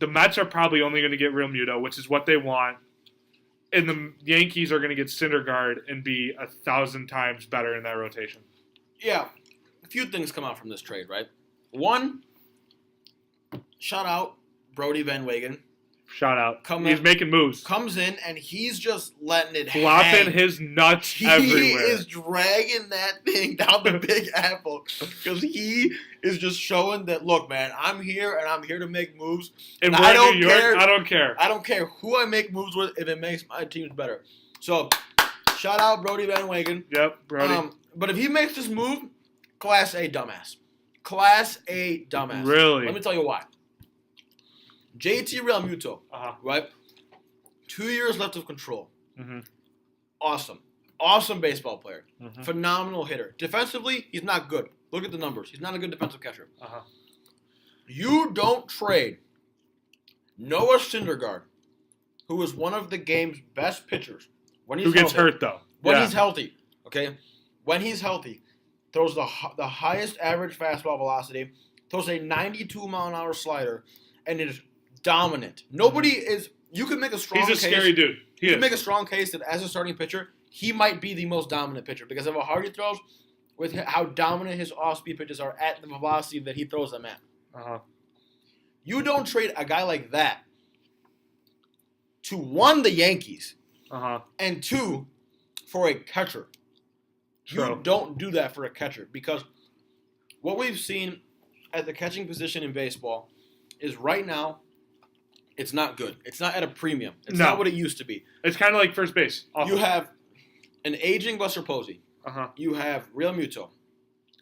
The Mets are probably only going to get Real Muto, which is what they want. And the Yankees are going to get Syndergaard and be 1,000 times better in that rotation. Yeah. A few things come out from this trade, right? One, shout out Brody Van Wagen. Shout out. He's making moves. Comes in, and he's just letting it flopping his nuts everywhere. He is dragging that thing down the Big Apple because he is just showing that, look, man, I'm here, and I'm here to make moves. And we're in New York, I don't care. I don't care who I make moves with if it makes my teams better. So, shout out Brody Van Wagen. Yep, Brody. But if he makes this move, Class A dumbass. Class A dumbass. Really? Let me tell you why. JT Realmuto, right? 2 years left of control. Mm-hmm. Awesome baseball player. Mm-hmm. Phenomenal hitter. Defensively, he's not good. Look at the numbers. He's not a good defensive catcher. You don't trade Noah Syndergaard, who is one of the game's best pitchers. When he's gets hurt, though. When he's healthy, okay? When he's healthy, throws the highest average fastball velocity, throws a 92-mile-an-hour slider, and is dominant. Nobody is. You could make a strong case. He's a scary dude. You can make a strong case that as a starting pitcher, he might be the most dominant pitcher because of how hard he throws with how dominant his off-speed pitches are at the velocity that he throws them at. You don't trade a guy like that to, one, the Yankees, and two, for a catcher. True. You don't do that for a catcher because what we've seen at the catching position in baseball is right now it's not good. It's not at a premium. It's not what it used to be. It's kind of like first base. You have an aging Buster Posey. You have Real Muto.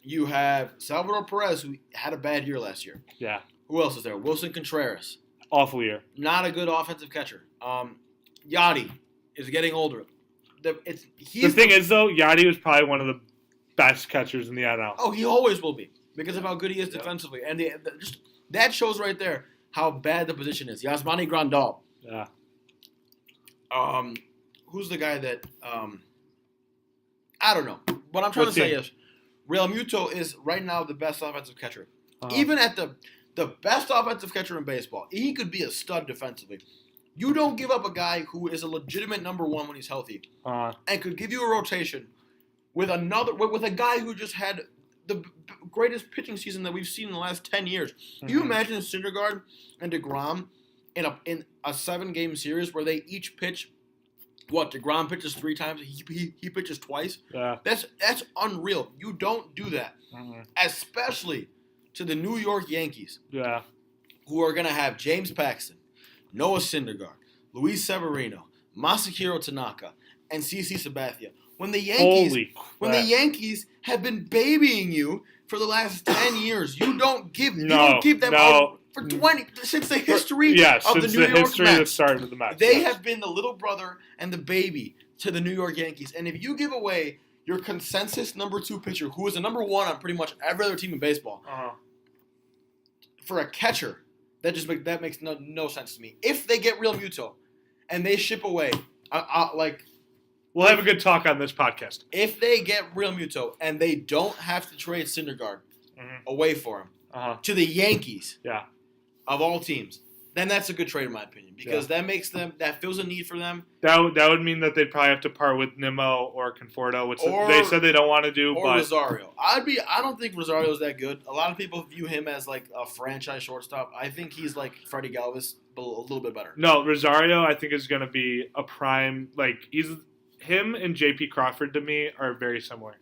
You have Salvador Perez, who had a bad year last year. Yeah. Who else is there? Wilson Contreras. Awful year. Not a good offensive catcher. Yachty is getting older. The thing is, though, Yachty was probably one of the best catchers in the NL. Oh, he always will be because of how good he is defensively. And just that shows right there how bad the position is. Yasmani Grandal. Yeah. Who's the guy that I don't know. What I'm trying to say is Real Muto is right now the best offensive catcher. Even at the best offensive catcher in baseball, he could be a stud defensively. You don't give up a guy who is a legitimate number one when he's healthy and could give you a rotation with a guy who just had the greatest pitching season that we've seen in the last 10 years. Can you imagine Syndergaard and DeGrom in a 7-game series where they each pitch? What, DeGrom pitches 3 times, he pitches twice? Yeah. That's unreal. You don't do that. Especially to the New York Yankees. Yeah. Who are going to have James Paxton, Noah Syndergaard, Luis Severino, Masahiro Tanaka, and CC Sabathia. When the Yankees have been babying you for the last 10 years, you don't keep them out for 20 since the history of the New York Mets. The start of the Mets. They have been the little brother and the baby to the New York Yankees. And if you give away your consensus number 2 pitcher, who is a number 1 on pretty much every other team in baseball, for a catcher, that makes no sense to me. If they get Real Muto and they ship away, we'll have a good talk on this podcast. If they get Real Muto and they don't have to trade Syndergaard away for him to the Yankees, of all teams, then that's a good trade in my opinion because that fills a need for them. That would mean that they'd probably have to part with Nimmo or Conforto, which they said they don't want to do. Or Rosario. I don't think Rosario's that good. A lot of people view him as like a franchise shortstop. I think he's like Freddie Galvis, but a little bit better. No, Rosario I think is going to be a prime. Like him and J.P. Crawford to me are very similar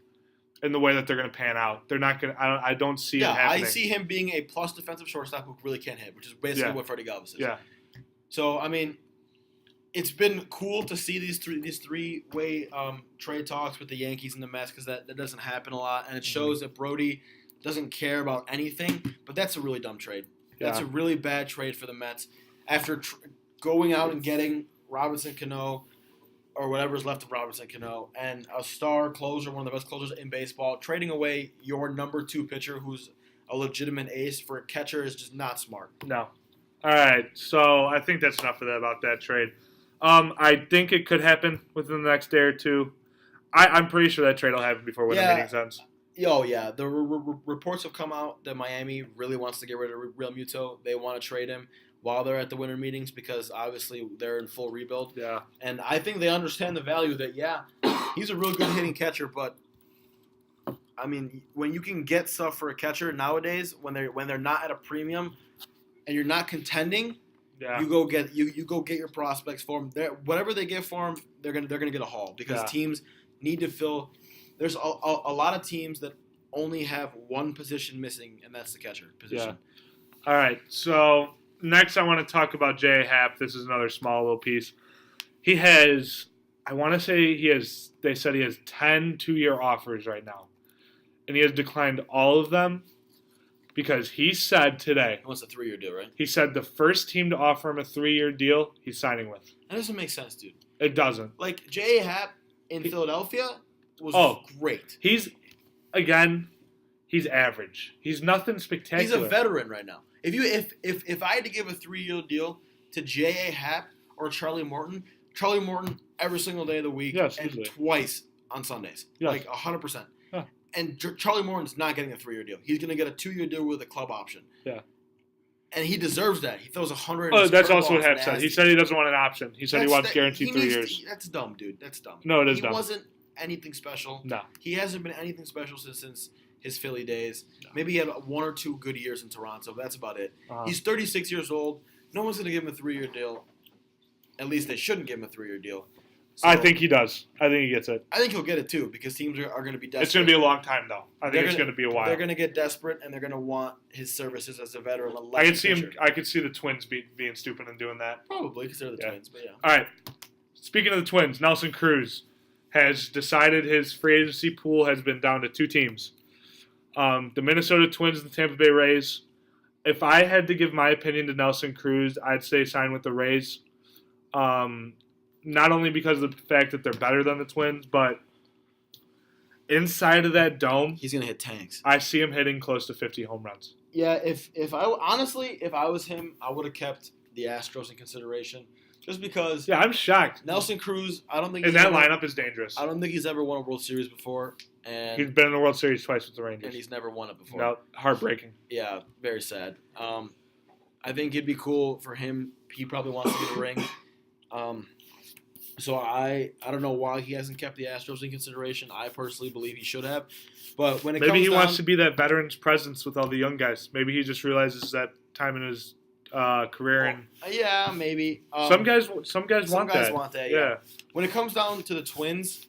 in the way that they're going to pan out. They're not going to. I don't see it happening. I see him being a plus defensive shortstop who really can't hit, which is basically what Freddie Galvis is. Yeah. So I mean, it's been cool to see these three-way trade talks with the Yankees and the Mets because that doesn't happen a lot, and it shows that Brody doesn't care about anything. But that's a really dumb trade. Yeah. That's a really bad trade for the Mets after going out and getting Robinson Cano. Or whatever's left of Robinson Cano, and a star closer, one of the best closers in baseball, trading away your number 2 pitcher who's a legitimate ace for a catcher is just not smart. No. All right, so I think that's enough of that about that trade. I think it could happen within the next day or two. I'm pretty sure that trade will happen before winter meetings ends. Oh, yeah. The reports have come out that Miami really wants to get rid of Real Muto. They want to trade him while they're at the winter meetings because obviously they're in full rebuild. Yeah. And I think they understand the value that, he's a real good hitting catcher, but I mean, when you can get stuff for a catcher nowadays, when they're not at a premium and you're not contending, you go get your prospects for them. Whatever they get for them, they're gonna get a haul because teams need to fill. There's a lot of teams that only have one position missing, and that's the catcher position. Yeah. All right, so next, I want to talk about J.A. Happ. This is another small little piece. He has, they said he has 10 2-year offers right now. And he has declined all of them because he said today. He wants a 3-year deal, right? He said the first team to offer him a 3-year deal, he's signing with. That doesn't make sense, dude. It doesn't. Like, J.A. Happ in Philadelphia was great. He's average. He's nothing spectacular. He's a veteran right now. If I had to give a 3-year deal to J.A. Happ or Charlie Morton every single day of the week and easily. Twice on Sundays. Yes. Like 100%. Yeah. And Charlie Morton's not getting a 3-year deal. He's going to get a 2-year deal with a club option. Yeah. And he deserves that. He throws 100. Oh, that's also what Happ said. He said he doesn't want an option. He said he wants guaranteed 3 years. That's dumb, dude. That's dumb. No, it is dumb. He wasn't anything special. No. He hasn't been anything special since his Philly days. No. Maybe he had 1 or 2 good years in Toronto. But that's about it. He's 36 years old. No one's going to give him a 3-year deal. At least they shouldn't give him a 3-year deal. So, I think he does. I think he gets it. I think he'll get it too because teams are going to be desperate. It's going to be a long time, though. I think it's going to be a while. They're going to get desperate, and they're going to want his services as a veteran. I could see him. I could see the Twins being stupid and doing that. Probably because they're the Twins, but yeah. All right. Speaking of the Twins, Nelson Cruz has decided his free agency pool has been down to 2 teams. The Minnesota Twins and the Tampa Bay Rays. If I had to give my opinion to Nelson Cruz, I'd say sign with the Rays. Not only because of the fact that they're better than the Twins, but inside of that dome, he's gonna hit tanks. I see him hitting close to 50 home runs. Yeah, if I was him, I would have kept the Astros in consideration, just because. Yeah, I'm shocked. Nelson Cruz, I don't think. And that lineup is dangerous. I don't think he's ever won a World Series before, and he's been in the World Series twice with the Rangers, and he's never won it before. No, heartbreaking. Yeah, very sad. I think it'd be cool for him. He probably wants to get a ring. So I don't know why he hasn't kept the Astros in consideration. I personally believe he should have. But when it maybe comes he down, wants to be that veteran's presence with all the young guys. Maybe he just realizes that time in his career. And yeah, maybe. Some guys want that. Yeah. When it comes down to the Twins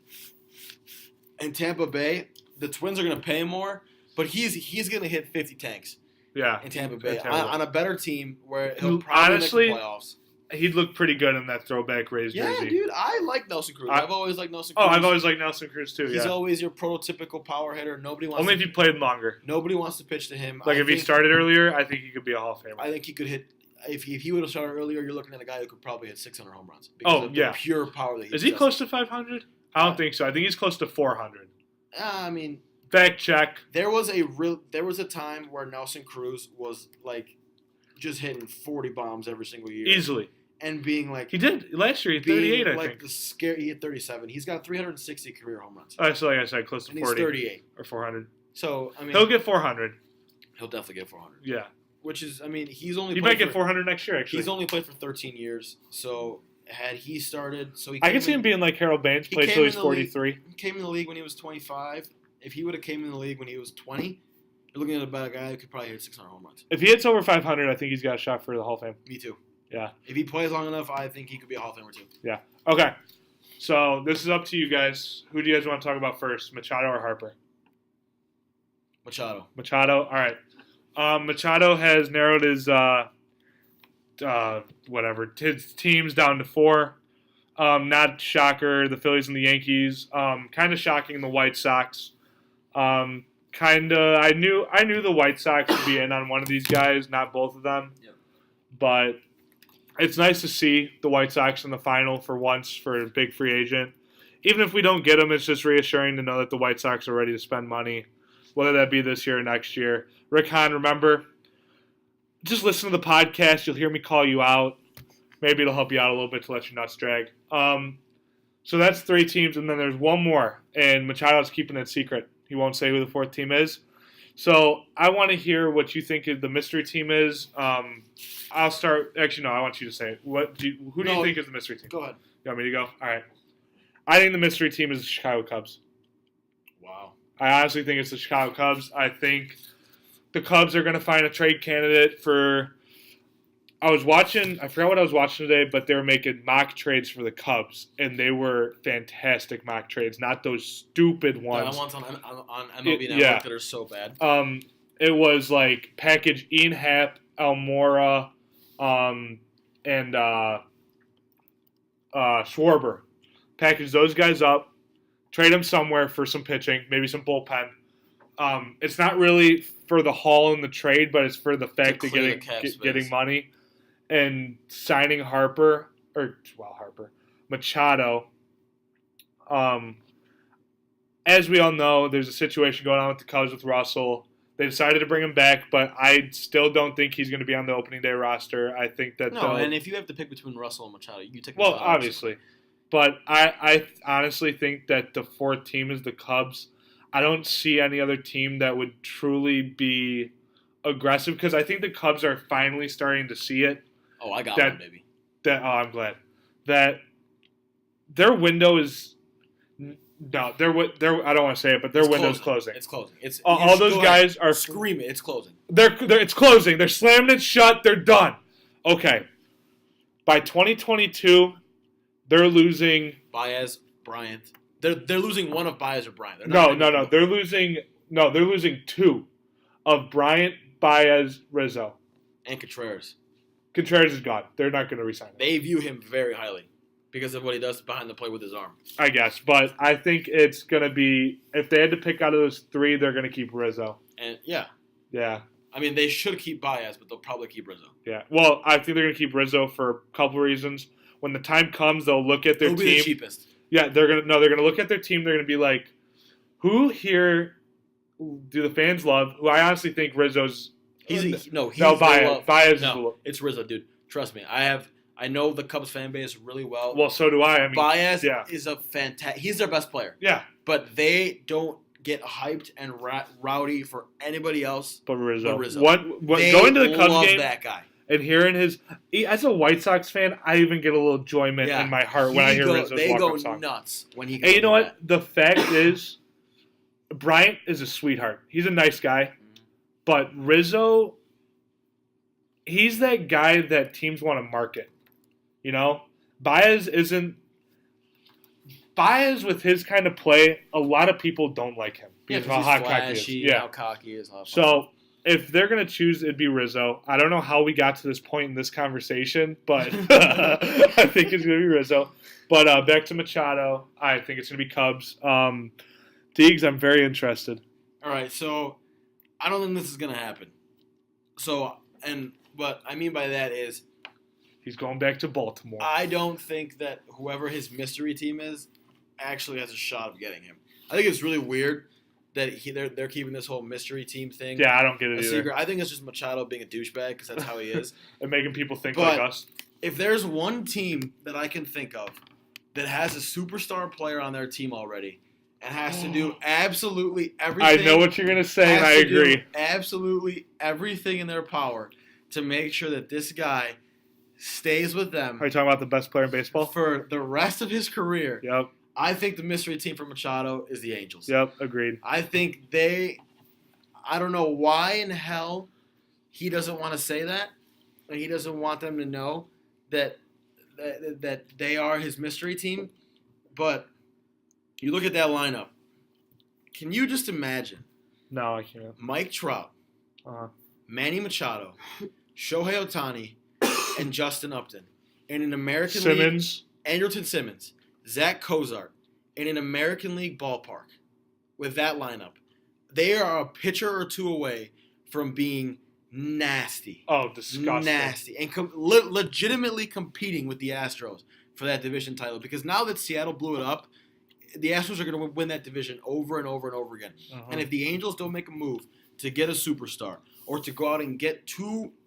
and Tampa Bay, the Twins are going to pay him more, but he's going to hit 50 tanks. Yeah. In Tampa Bay on a better team where he'll probably honestly make the playoffs. He'd look pretty good in that throwback Rays jersey. Yeah, dude, I like Nelson Cruz. I've always liked Nelson Cruz. Oh, I've always liked Nelson Cruz too. He's always your prototypical power hitter. Nobody wants. Only if he played longer. Nobody wants to pitch to him. Like if he started earlier, I think he could be a Hall of Famer. I think he could hit. If he would have started earlier, you're looking at a guy who could probably hit 600 home runs. Oh yeah, pure power that he is he close to 500? I don't think so. I think he's close to 400. I mean, fact check. There was a time where Nelson Cruz was like just hitting 40 bombs every single year easily. And being like he did last year, he hit 38. I think he hit 37. He's got 360 career home runs. So like I said, close to and 40. He's 38 or 400. So I mean, he'll get 400. He'll definitely get 400. Yeah, which is, I mean, he might get 400 next year. Actually, he's only played for 13 years. So had he started, I can see him being like Harold Baines, played till he's 43. He came in the league when he was 25. If he would have came in the league when he was 20, you're looking at a guy who could probably hit 600 home runs. If he hits over 500, I think he's got a shot for the Hall of Fame. Me too. Yeah. If he plays long enough, I think he could be a Hall of Famer too. Yeah. Okay. So this is up to you guys. Who do you guys want to talk about first, Machado or Harper? Machado. All right. Machado has narrowed his his teams down to 4. Not shocker, the Phillies and the Yankees. Kind of shocking, the White Sox. I knew the White Sox would be in on one of these guys, not both of them. Yep. But it's nice to see the White Sox in the final for once for a big free agent. Even if we don't get him, it's just reassuring to know that the White Sox are ready to spend money, whether that be this year or next year. Rick Hahn, remember, just listen to the podcast. You'll hear me call you out. Maybe it'll help you out a little bit to let your nuts drag. So that's 3 teams, and then there's one more, and Machado's keeping it secret. He won't say who the 4th team is. So I want to hear what you think the mystery team is. I'll start. Actually, no, I want you to say it. Who do you think is the mystery team? Go ahead. You want me to go? All right. I think the mystery team is the Chicago Cubs. Wow. I honestly think it's the Chicago Cubs. I think the Cubs are going to find a trade candidate for – I forgot what I was watching today, but they were making mock trades for the Cubs, and they were fantastic mock trades, not those stupid ones. The ones on MLB Network that are so bad. It was like package Ian Happ, Almora, and Schwarber. Package those guys up, trade them somewhere for some pitching, maybe some bullpen. It's not really for the haul in the trade, but it's for the fact of getting money. And signing Machado. As we all know, there's a situation going on with the Cubs with Russell. They decided to bring him back, but I still don't think he's going to be on the opening day roster. I think that and if you have to pick between Russell and Machado, you take Machado. Well, obviously. But I honestly think that the 4th team is the Cubs. I don't see any other team that would truly be aggressive because I think the Cubs are finally starting to see it. Oh, I got one, baby. I'm glad. That their window is No, I don't want to say it, but their window's closing. It's closing. It's all those guys are screaming. It's closing. It's closing. They're slamming it shut. They're done. Okay. By 2022, they're losing Baez, Bryant. They're losing one of Baez or Bryant. No. They're losing two of Bryant, Baez, Rizzo, and Contreras. Contreras is gone. They're not going to resign him. They view him very highly because of what he does behind the plate with his arm. I guess, but I think it's going to be, if they had to pick out of those three, they're going to keep Rizzo. And yeah. I mean, they should keep Baez, but they'll probably keep Rizzo. Yeah. Well, I think they're going to keep Rizzo for a couple reasons. When the time comes, they'll look at their team. He'll be the cheapest. Yeah, they're going to look at their team. They're going to be like, who here do the fans love? Who I honestly think Rizzo's. Baez. Baez No, it's Rizzo, dude. Trust me. I know the Cubs fan base really well. Well, so do I. I mean, Baez is a fantastic. He's their best player. Yeah. But they don't get hyped and rowdy for anybody else but Rizzo. They going to the Cubs love game that guy. And hearing as a White Sox fan, I even get a little enjoyment in my heart when I hear Rizzo's walk-up song. They go nuts when he goes. And you know what? The fact is, Bryant is a sweetheart. He's a nice guy. But Rizzo, he's that guy that teams want to market. You know? Baez with his kind of play, a lot of people don't like him. Yeah, because how flashy, how cocky he is. So if they're going to choose, it'd be Rizzo. I don't know how we got to this point in this conversation, but I think it's going to be Rizzo. But back to Machado, I think it's going to be Cubs. Deegs, I'm very interested. All right, so I don't think this is going to happen. So, and what I mean by that is he's going back to Baltimore. I don't think that whoever his mystery team is actually has a shot of getting him. I think it's really weird that they're keeping this whole mystery team thing. Yeah, I don't get it either. Secret. I think it's just Machado being a douchebag because that's how he is. And making people think like us. If there's one team that I can think of that has a superstar player on their team already and has to do absolutely everything. I know what you're going to say, and I agree. Absolutely everything in their power to make sure that this guy stays with them. Are you talking about the best player in baseball? For the rest of his career. Yep. I think the mystery team for Machado is the Angels. Yep, agreed. I think I don't know why in hell he doesn't want to say that. And he doesn't want them to know that they are his mystery team. But you look at that lineup. Can you just imagine? No, I can't. Mike Trout, Manny Machado, Shohei Ohtani, and Justin Upton. In an American Simmons. League, Andrelton Simmons, Zach Cozart, in an American League ballpark with that lineup. They are a pitcher or two away from being nasty. Oh, disgusting. Nasty. And legitimately competing with the Astros for that division title. Because now that Seattle blew it up, the Astros are going to win that division over and over and over again. And if the Angels don't make a move to get a superstar or to go out and get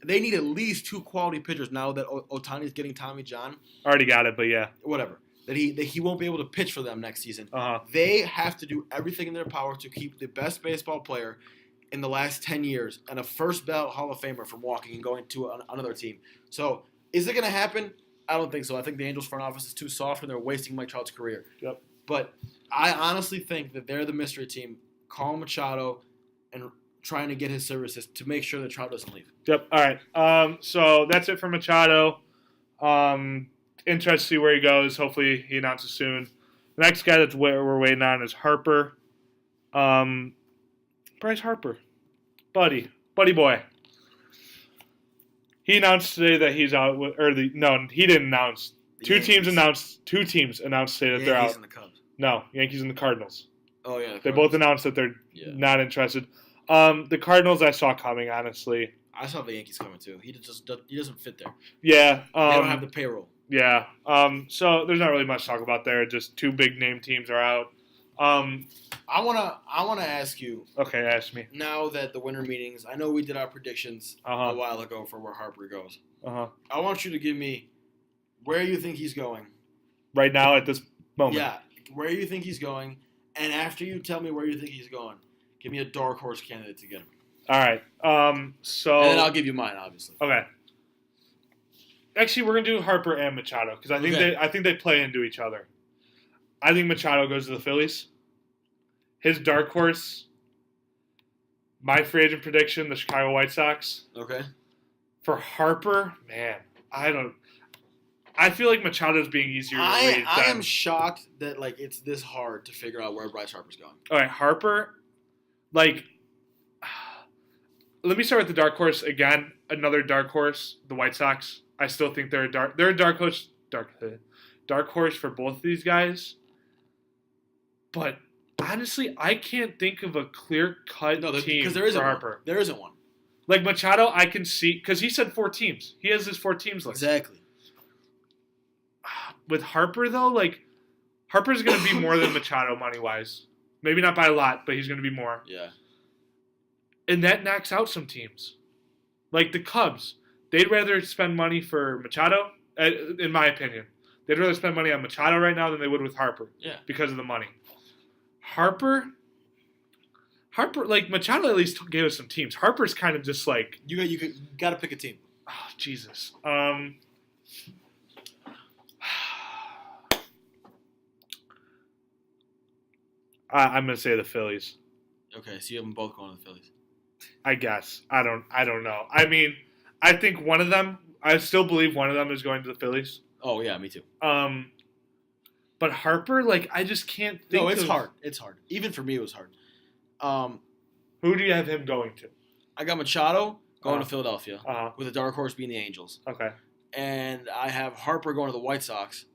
they need at least two quality pitchers now that Ohtani's getting Tommy John. Already got it, but yeah. Whatever. That he won't be able to pitch for them next season. They have to do everything in their power to keep the best baseball player in the last 10 years and a first ballot Hall of Famer from walking and going to another team. So, is it going to happen? I don't think so. I think the Angels front office is too soft and they're wasting Mike Trout's career. Yep. But I honestly think that they're the mystery team. Call Machado and trying to get his services to make sure that Trout doesn't leave. Yep. All right. So that's it for Machado. Interested to see where he goes. Hopefully he announces soon. The next guy that's we're waiting on is Harper. Bryce Harper. Buddy boy. He announced today that he's out. He didn't announce. Two teams announced today that they're out. Yankees and the Cubs. No, Yankees and the Cardinals. Oh, yeah. They both announced that they're not interested. The Cardinals I saw coming, honestly. I saw the Yankees coming, too. He doesn't fit there. Yeah. They don't have the payroll. Yeah. So there's not really much to talk about there. Just two big name teams are out. I wanna ask you. Okay, ask me. Now that the winter meetings, I know we did our predictions a while ago for where Harper goes. I want you to give me where you think he's going. Right now at this moment. Yeah, where you think he's going, and after you tell me where you think he's going, give me a dark horse candidate to get him. All right. So. And then I'll give you mine, obviously. Okay. Actually, we're gonna do Harper and Machado because I think they play into each other. I think Machado goes to the Phillies. His dark horse, my free agent prediction, the Chicago White Sox. Okay. For Harper, man, I feel like Machado's being easier to read. I am shocked that it's this hard to figure out where Bryce Harper's going. All right, Harper, let me start with the dark horse again. Another dark horse, the White Sox. I still think they're a dark horse for both of these guys. But honestly, I can't think of a clear-cut team for Harper. There isn't one. Like Machado, I can see because he said 4 teams. He has his 4 teams list. Exactly. With Harper though, Harper's going to be more than Machado money-wise. Maybe not by a lot, but he's going to be more. Yeah. And that knocks out some teams. Like the Cubs. They'd rather spend money for Machado, in my opinion. They'd rather spend money on Machado right now than they would with Harper. Yeah. Because of the money. Harper, Machado at least gave us some teams. Harper's kind of just you got to pick a team. Oh, Jesus. I'm going to say the Phillies. Okay, so you have them both going to the Phillies. I guess. I don't know. I mean, I think one of them, I still believe one of them is going to the Phillies. Oh, yeah, me too. But Harper, I just can't think No, it's hard. It's hard. Even for me, it was hard. Who do you have him going to? I got Machado going to Philadelphia, Uh-huh. with the dark horse being the Angels. Okay. And I have Harper going to the White Sox,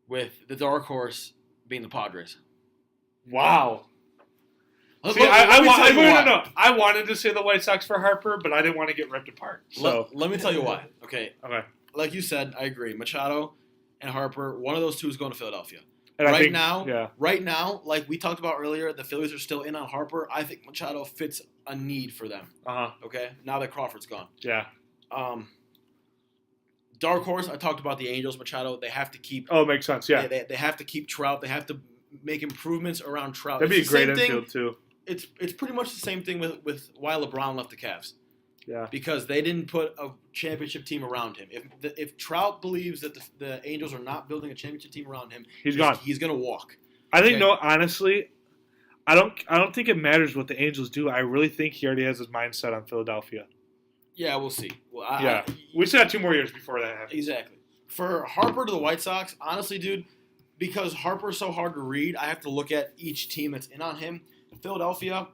with the dark horse being the Padres. Wow. Let See, me tell you why. no. I wanted to say the White Sox for Harper, but I didn't want to get ripped apart. So Let me tell you why. Okay. Okay. Like you said, I agree. Machado and Harper, one of those two is going to Philadelphia. And Right yeah. now, like we talked about earlier, the Phillies are still in on Harper. I think Machado fits a need for them. Okay? Now that Crawford's gone. Yeah. Dark horse, I talked about the Angels, Machado. They have to keep. Oh, it makes sense. Yeah. They have to keep Trout. They have to make improvements around Trout. That'd be a It's the great same thing. infield too. It's pretty much the same thing with why LeBron left the Cavs. Yeah. Because they didn't put a championship team around him. If Trout believes that the Angels are not building a championship team around him, he's gone. He's gonna walk. I think honestly, I don't think it matters what the Angels do. I really think he already has his mindset on Philadelphia. Yeah, we'll see. Well, We still have 2 more years before that happens. Exactly. For Harper to the White Sox, honestly, dude, because Harper's so hard to read, I have to look at each team that's in on him. Philadelphia,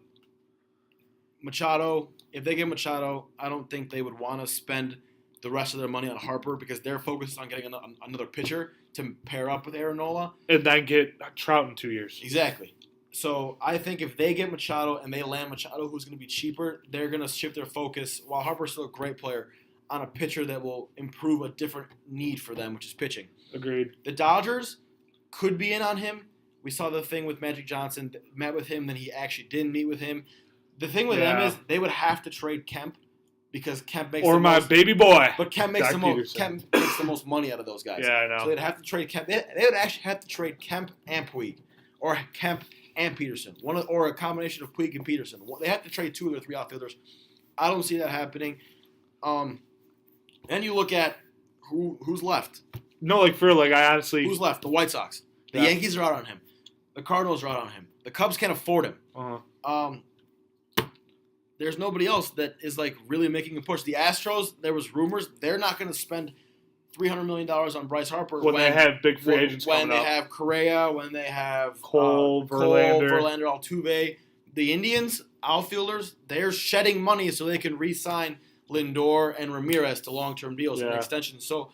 Machado. If they get Machado, I don't think they would want to spend the rest of their money on Harper because they're focused on getting another pitcher to pair up with Aaron Nola. And then get Trout in 2 years. Exactly. So I think if they get Machado and they land Machado, who's going to be cheaper, they're going to shift their focus, while Harper's still a great player, on a pitcher that will improve a different need for them, which is pitching. Agreed. The Dodgers could be in on him. We saw the thing with Magic Johnson, met with him, then he actually didn't meet with him. The thing with them is they would have to trade Kemp because Kemp makes baby boy. But Kemp makes the most money out of those guys. Yeah, I know. So they'd have to trade Kemp. They would actually have to trade Kemp and Puig, or Kemp and Peterson, or a combination of Puig and Peterson. They have to trade 2 of their 3 outfielders. I don't see that happening. Then you look at who's left. No, I honestly. Who's left? The White Sox. The Yankees are out on him. The Cardinals are out on him. The Cubs can't afford him. Uh-huh. There's nobody else that is really making a push. The Astros, there was rumors they're not going to spend $300 million on Bryce Harper when they have big free agents coming up. When they have Correa, when they have Cole, Verlander, Altuve. The Indians outfielders, they're shedding money so they can re-sign Lindor and Ramirez to long-term deals and extensions. So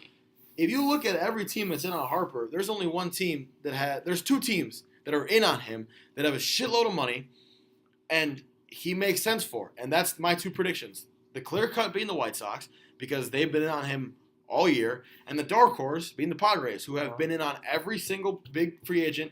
if you look at every team that's in on Harper, there's only one team there's 2 teams that are in on him that have a shitload of money and he makes sense for. And that's my 2 predictions. The clear cut being the White Sox because they've been in on him all year, and the dark horse being the Padres, who have been in on every single big free agent,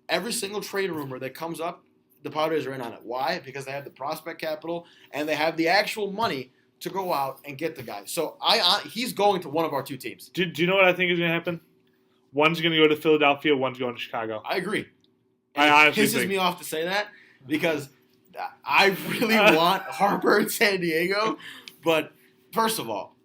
every single trade rumor that comes up, the Padres are in on it. Why? Because they have the prospect capital and they have the actual money to go out and get the guy. So he's going to one of our 2 teams. Do you know what I think is going to happen? One's going to go to Philadelphia, one's going to Chicago. I agree. I honestly pisses me off to say that because I really want Harper in San Diego. But first of all,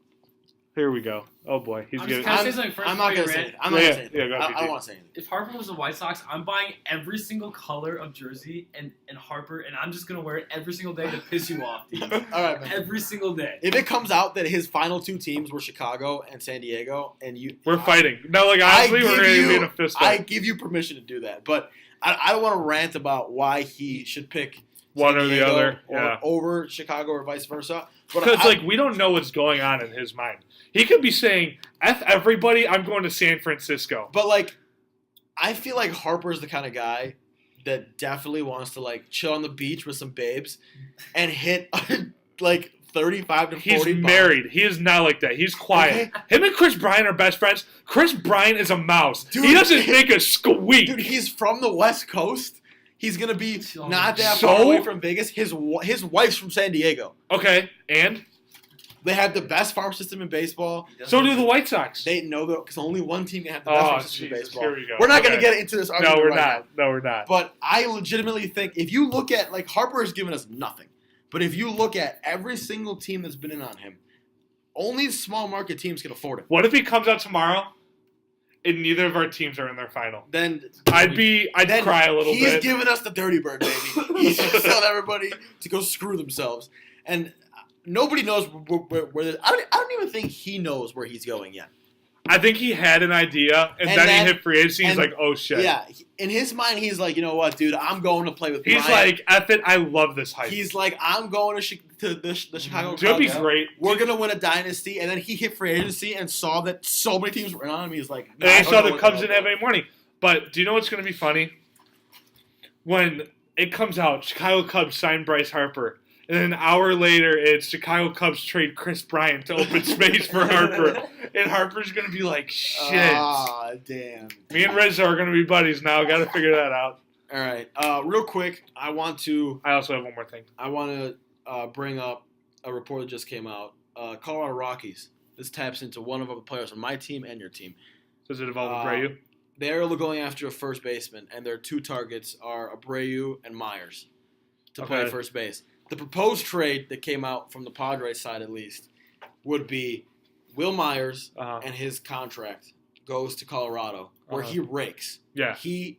Here we go. Oh boy, he's I'm good. just- Can I say something first I'm not before gonna you say rant? it. I'm not gonna say Yeah, it. go ahead, I BT. don't want to say anything. If Harper was the White Sox, I'm buying every single color of jersey and Harper, and I'm just gonna wear it every single day to piss you off, dude. All right, man. Every single day. If it comes out that his final two teams were Chicago and San Diego, and We're fighting. No, like honestly, we're going to be in a fist I fight. give you permission to do that, but I don't want to rant about why he should pick One San or the Diego other. or Yeah. over Chicago or vice versa. But Because like we don't know what's going on in his mind. He could be saying, "F everybody, I'm going to San Francisco." but like, I feel like Harper's the kind of guy that definitely wants to like chill on the beach with some babes and hit like 35 to 40. He's married. He is not like that. He's quiet. Him and Chris Bryant are best friends. Chris Bryant is a mouse. Dude. He doesn't make a squeak. Dude, he's from the West Coast. He's gonna be not that So? far away from Vegas. His wife's from San Diego. Okay, and They have the best farm system in baseball. so do the White Sox. They know that because only one team can have the best Oh, farm system in Jesus. baseball. Here we go. We're not Okay. gonna get into this argument. No, we're right not. now. No, we're not. But I legitimately think if you look at like Harper has given us nothing, but if you look at every single team that's been in on him, only small market teams can afford him. What if he comes out tomorrow and neither of our teams are in their final? Then I'd then cry a little he's bit. giving us the dirty bird, baby. He's telling everybody to go screw themselves, and nobody knows where I don't even think he knows where he's going yet. I think he had an idea, and then he hit free agency. He's and- like, "Oh shit!" Yeah, in his mind, he's like, you know what, dude, I'm going to play with. He's Bryant. like, "F it, I love this hype." He's like, I'm going to the Chicago That'd be Cubs. great. We're gonna win a dynasty, and then he hit free agency and saw that so many teams were in on him. He's like, And I he don't saw know the what Cubs hell didn't have to any money. But do you know what's going to be funny? When it comes out, Chicago Cubs sign Bryce Harper, and then an hour later, it's Chicago Cubs trade Chris Bryant to open space for Harper, and Harper's going to be like, "Shit." Ah, damn. Me and Rizzo are going to be buddies now. Got to figure that out. All right, real quick, I want to I also have one more thing. bring up a report that just came out. Colorado Rockies. This taps into one of the players on my team and your team. Does it involve Abreu? They're going after a first baseman, and their two targets are Abreu and Myers to play Okay. first base. The proposed trade that came out from the Padres side, at least, would be Will Myers and his contract goes to Colorado, where he rakes. Yeah.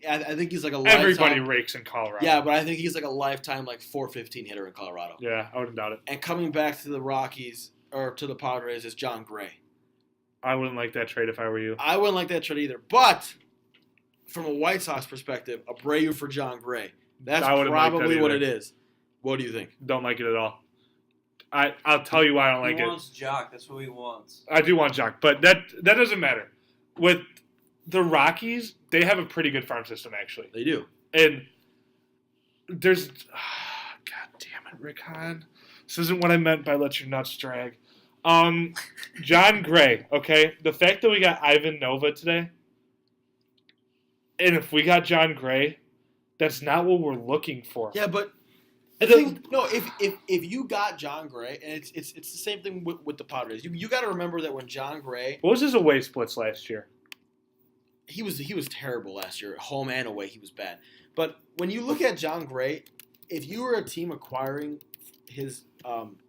I think he's like a Everybody lifetime, rakes in Colorado. yeah, but I think he's like a lifetime like 415 hitter in Colorado. Yeah, I wouldn't doubt it. And coming back to the Rockies or to the Padres is John Gray. I wouldn't like that trade if I were you. I wouldn't like that trade either. But from a White Sox perspective, Abreu for John Gray. That's I wouldn't like that probably what either. it is. What do you think? Don't like it at all. I'll tell you why I don't like he it. wants Jock. That's what he wants. I do want Jock, but that doesn't matter. With the Rockies, they have a pretty good farm system actually, They do. and there's God damn it, Rick Hahn. This isn't what I meant by let your nuts drag. John Gray. Okay, the fact that we got Ivan Nova today, and if we got John Gray, that's not what we're looking for. Yeah, but And if you got John Gray, and it's the same thing with the Padres. You got to remember that when John Gray, What was his away splits last year? he was terrible last year, home and away, he was bad. But when you look at John Gray, if you were a team acquiring his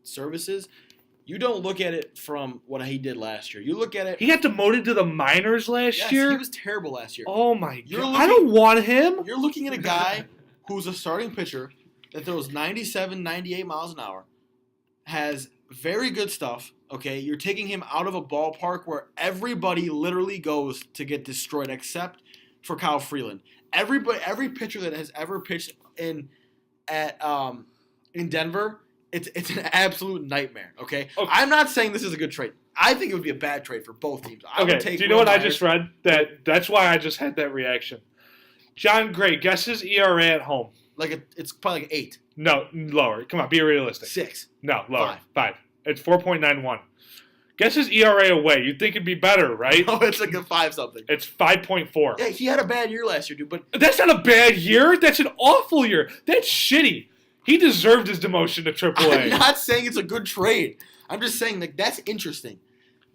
services, you don't look at it from what he did last year. You look at it. He got demoted to the minors last Yes, year. he was terrible last year. Oh my You're god! looking- I don't want him. You're looking at a guy who's a starting pitcher that throws 97, 98 miles an hour, has very good stuff, okay? You're taking him out of a ballpark where everybody literally goes to get destroyed except for Kyle Freeland. Every pitcher that has ever pitched in Denver, it's an absolute nightmare, okay? Okay. I'm not saying this is a good trade. I think it would be a bad trade for both teams. I would Okay, take do you know what I Will just Myers. read? That's why I just had that reaction. John Gray, guess his ERA at home. It's probably like 8, No, lower. Come on, be realistic. 6. No, lower. 5. It's 4.91. Guess his ERA away. You'd think it'd be better, right? Oh, it's like a 5 something. It's 5.4. Yeah, he had a bad year last year, dude. But That's not a bad year. That's an awful year. That's shitty. He deserved his demotion to I'm AAA. not saying it's a good trade. I'm just saying that's interesting.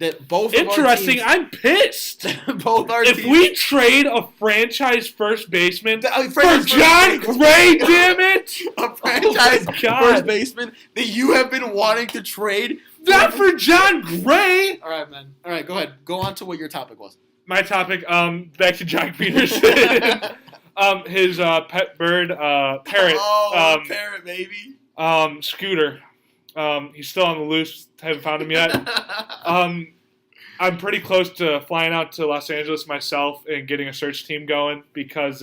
that both Interesting. of our I'm pissed. teams, both our If teams, we trade a franchise first baseman for franchise John first Gray, damn it! a franchise God. first baseman that you have been wanting to trade. Not for John Gray. All right, man. All right, go ahead. Go on to what your topic was. My topic. Back to Jock Peterson. His pet bird, parrot. Oh, parrot, baby. Scooter. He's still on the loose. Haven't found him yet. I'm pretty close to flying out to Los Angeles myself and getting a search team going because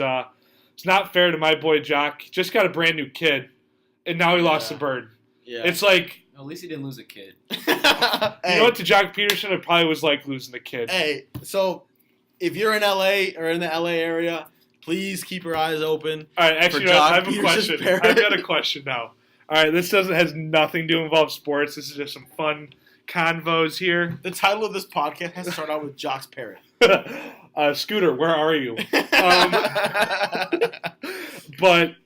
it's not fair to my boy Jock. He just got a brand new kid, and now he lost the bird. Yeah. It's like, At least he didn't lose a kid. you know what, to Jock Peterson, it probably was like losing the kid. Hey, so if you're in LA or in the LA area, please keep your eyes open. All right, actually, for I have a Jock question. Peterson's parrot. I've got a question now. All right, this has nothing to involve sports. This is just some fun convos here. The title of this podcast has to start out with Jock's parrot. Scooter, where are you? But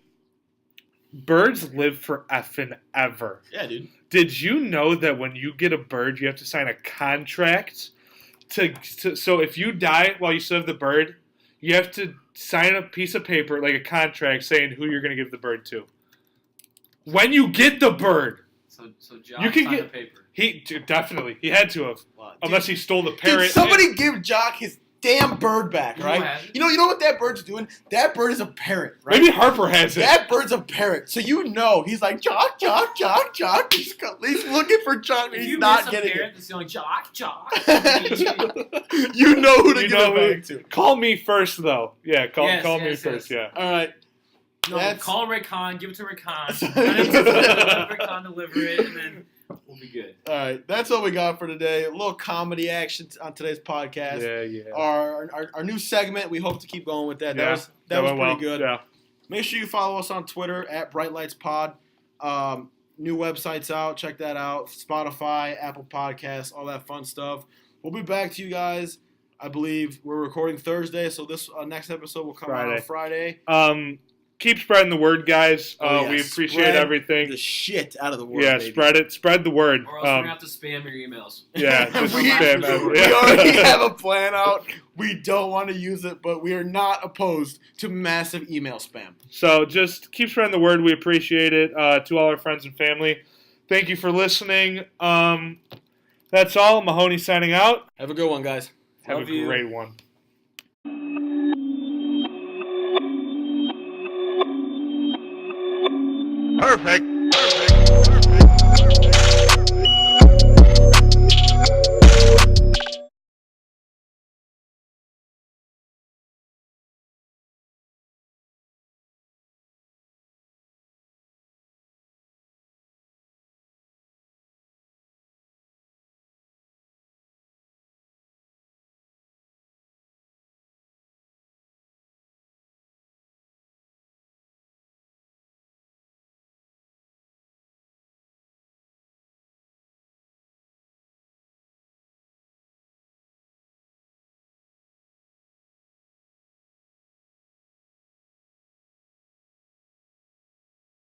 birds live for effing ever. Yeah, dude. Did you know that when you get a bird, you have to sign a contract so if you die while you still have the bird, you have to sign a piece of paper, like a contract, saying who you're going to give the bird to. When you get the bird. So John You can signed get- the paper. Definitely. He had to have. Wow. Unless he stole the Did parrot. somebody give Jock his damn bird back, No, right? I haven't. You know what that bird's doing? That bird is a parrot, right? Maybe Harper has it. That bird's a parrot. So you know he's like, Jock. He's looking for Jock, and If he's you not miss a getting parrot it. that's going Jock. You know who to You give know it back who. to. Call me first, though. Yeah, call me Yes. first, yeah. All right. No, That's- call Rick Hahn, give it to Rick Hahn. Let Rick Hahn deliver it, and then we'll be good. All right. That's all we got for today. A little comedy action on today's podcast. Yeah. Our new segment. We hope to keep going with that. Yeah, That was went pretty well. good. Yeah. Make sure you follow us on Twitter at BrightLightsPod. New website's out. Check that out. Spotify, Apple Podcasts, all that fun stuff. We'll be back to you guys. I believe we're recording Thursday, so this next episode will come out on Friday. Keep spreading the word, guys. Oh, yeah. We appreciate Spread everything. The shit out of the word. Yeah, baby. spread it. Spread the word. Or else we're going to have to spam your emails. Yeah, just We- spam We that. already have a plan out. We don't want to use it, but we are not opposed to massive email spam. So just keep spreading the word. We appreciate it. To all our friends and family, thank you for listening. That's all. Mahoney signing out. Have a good one, guys. Have Love a you. great one. Perfect.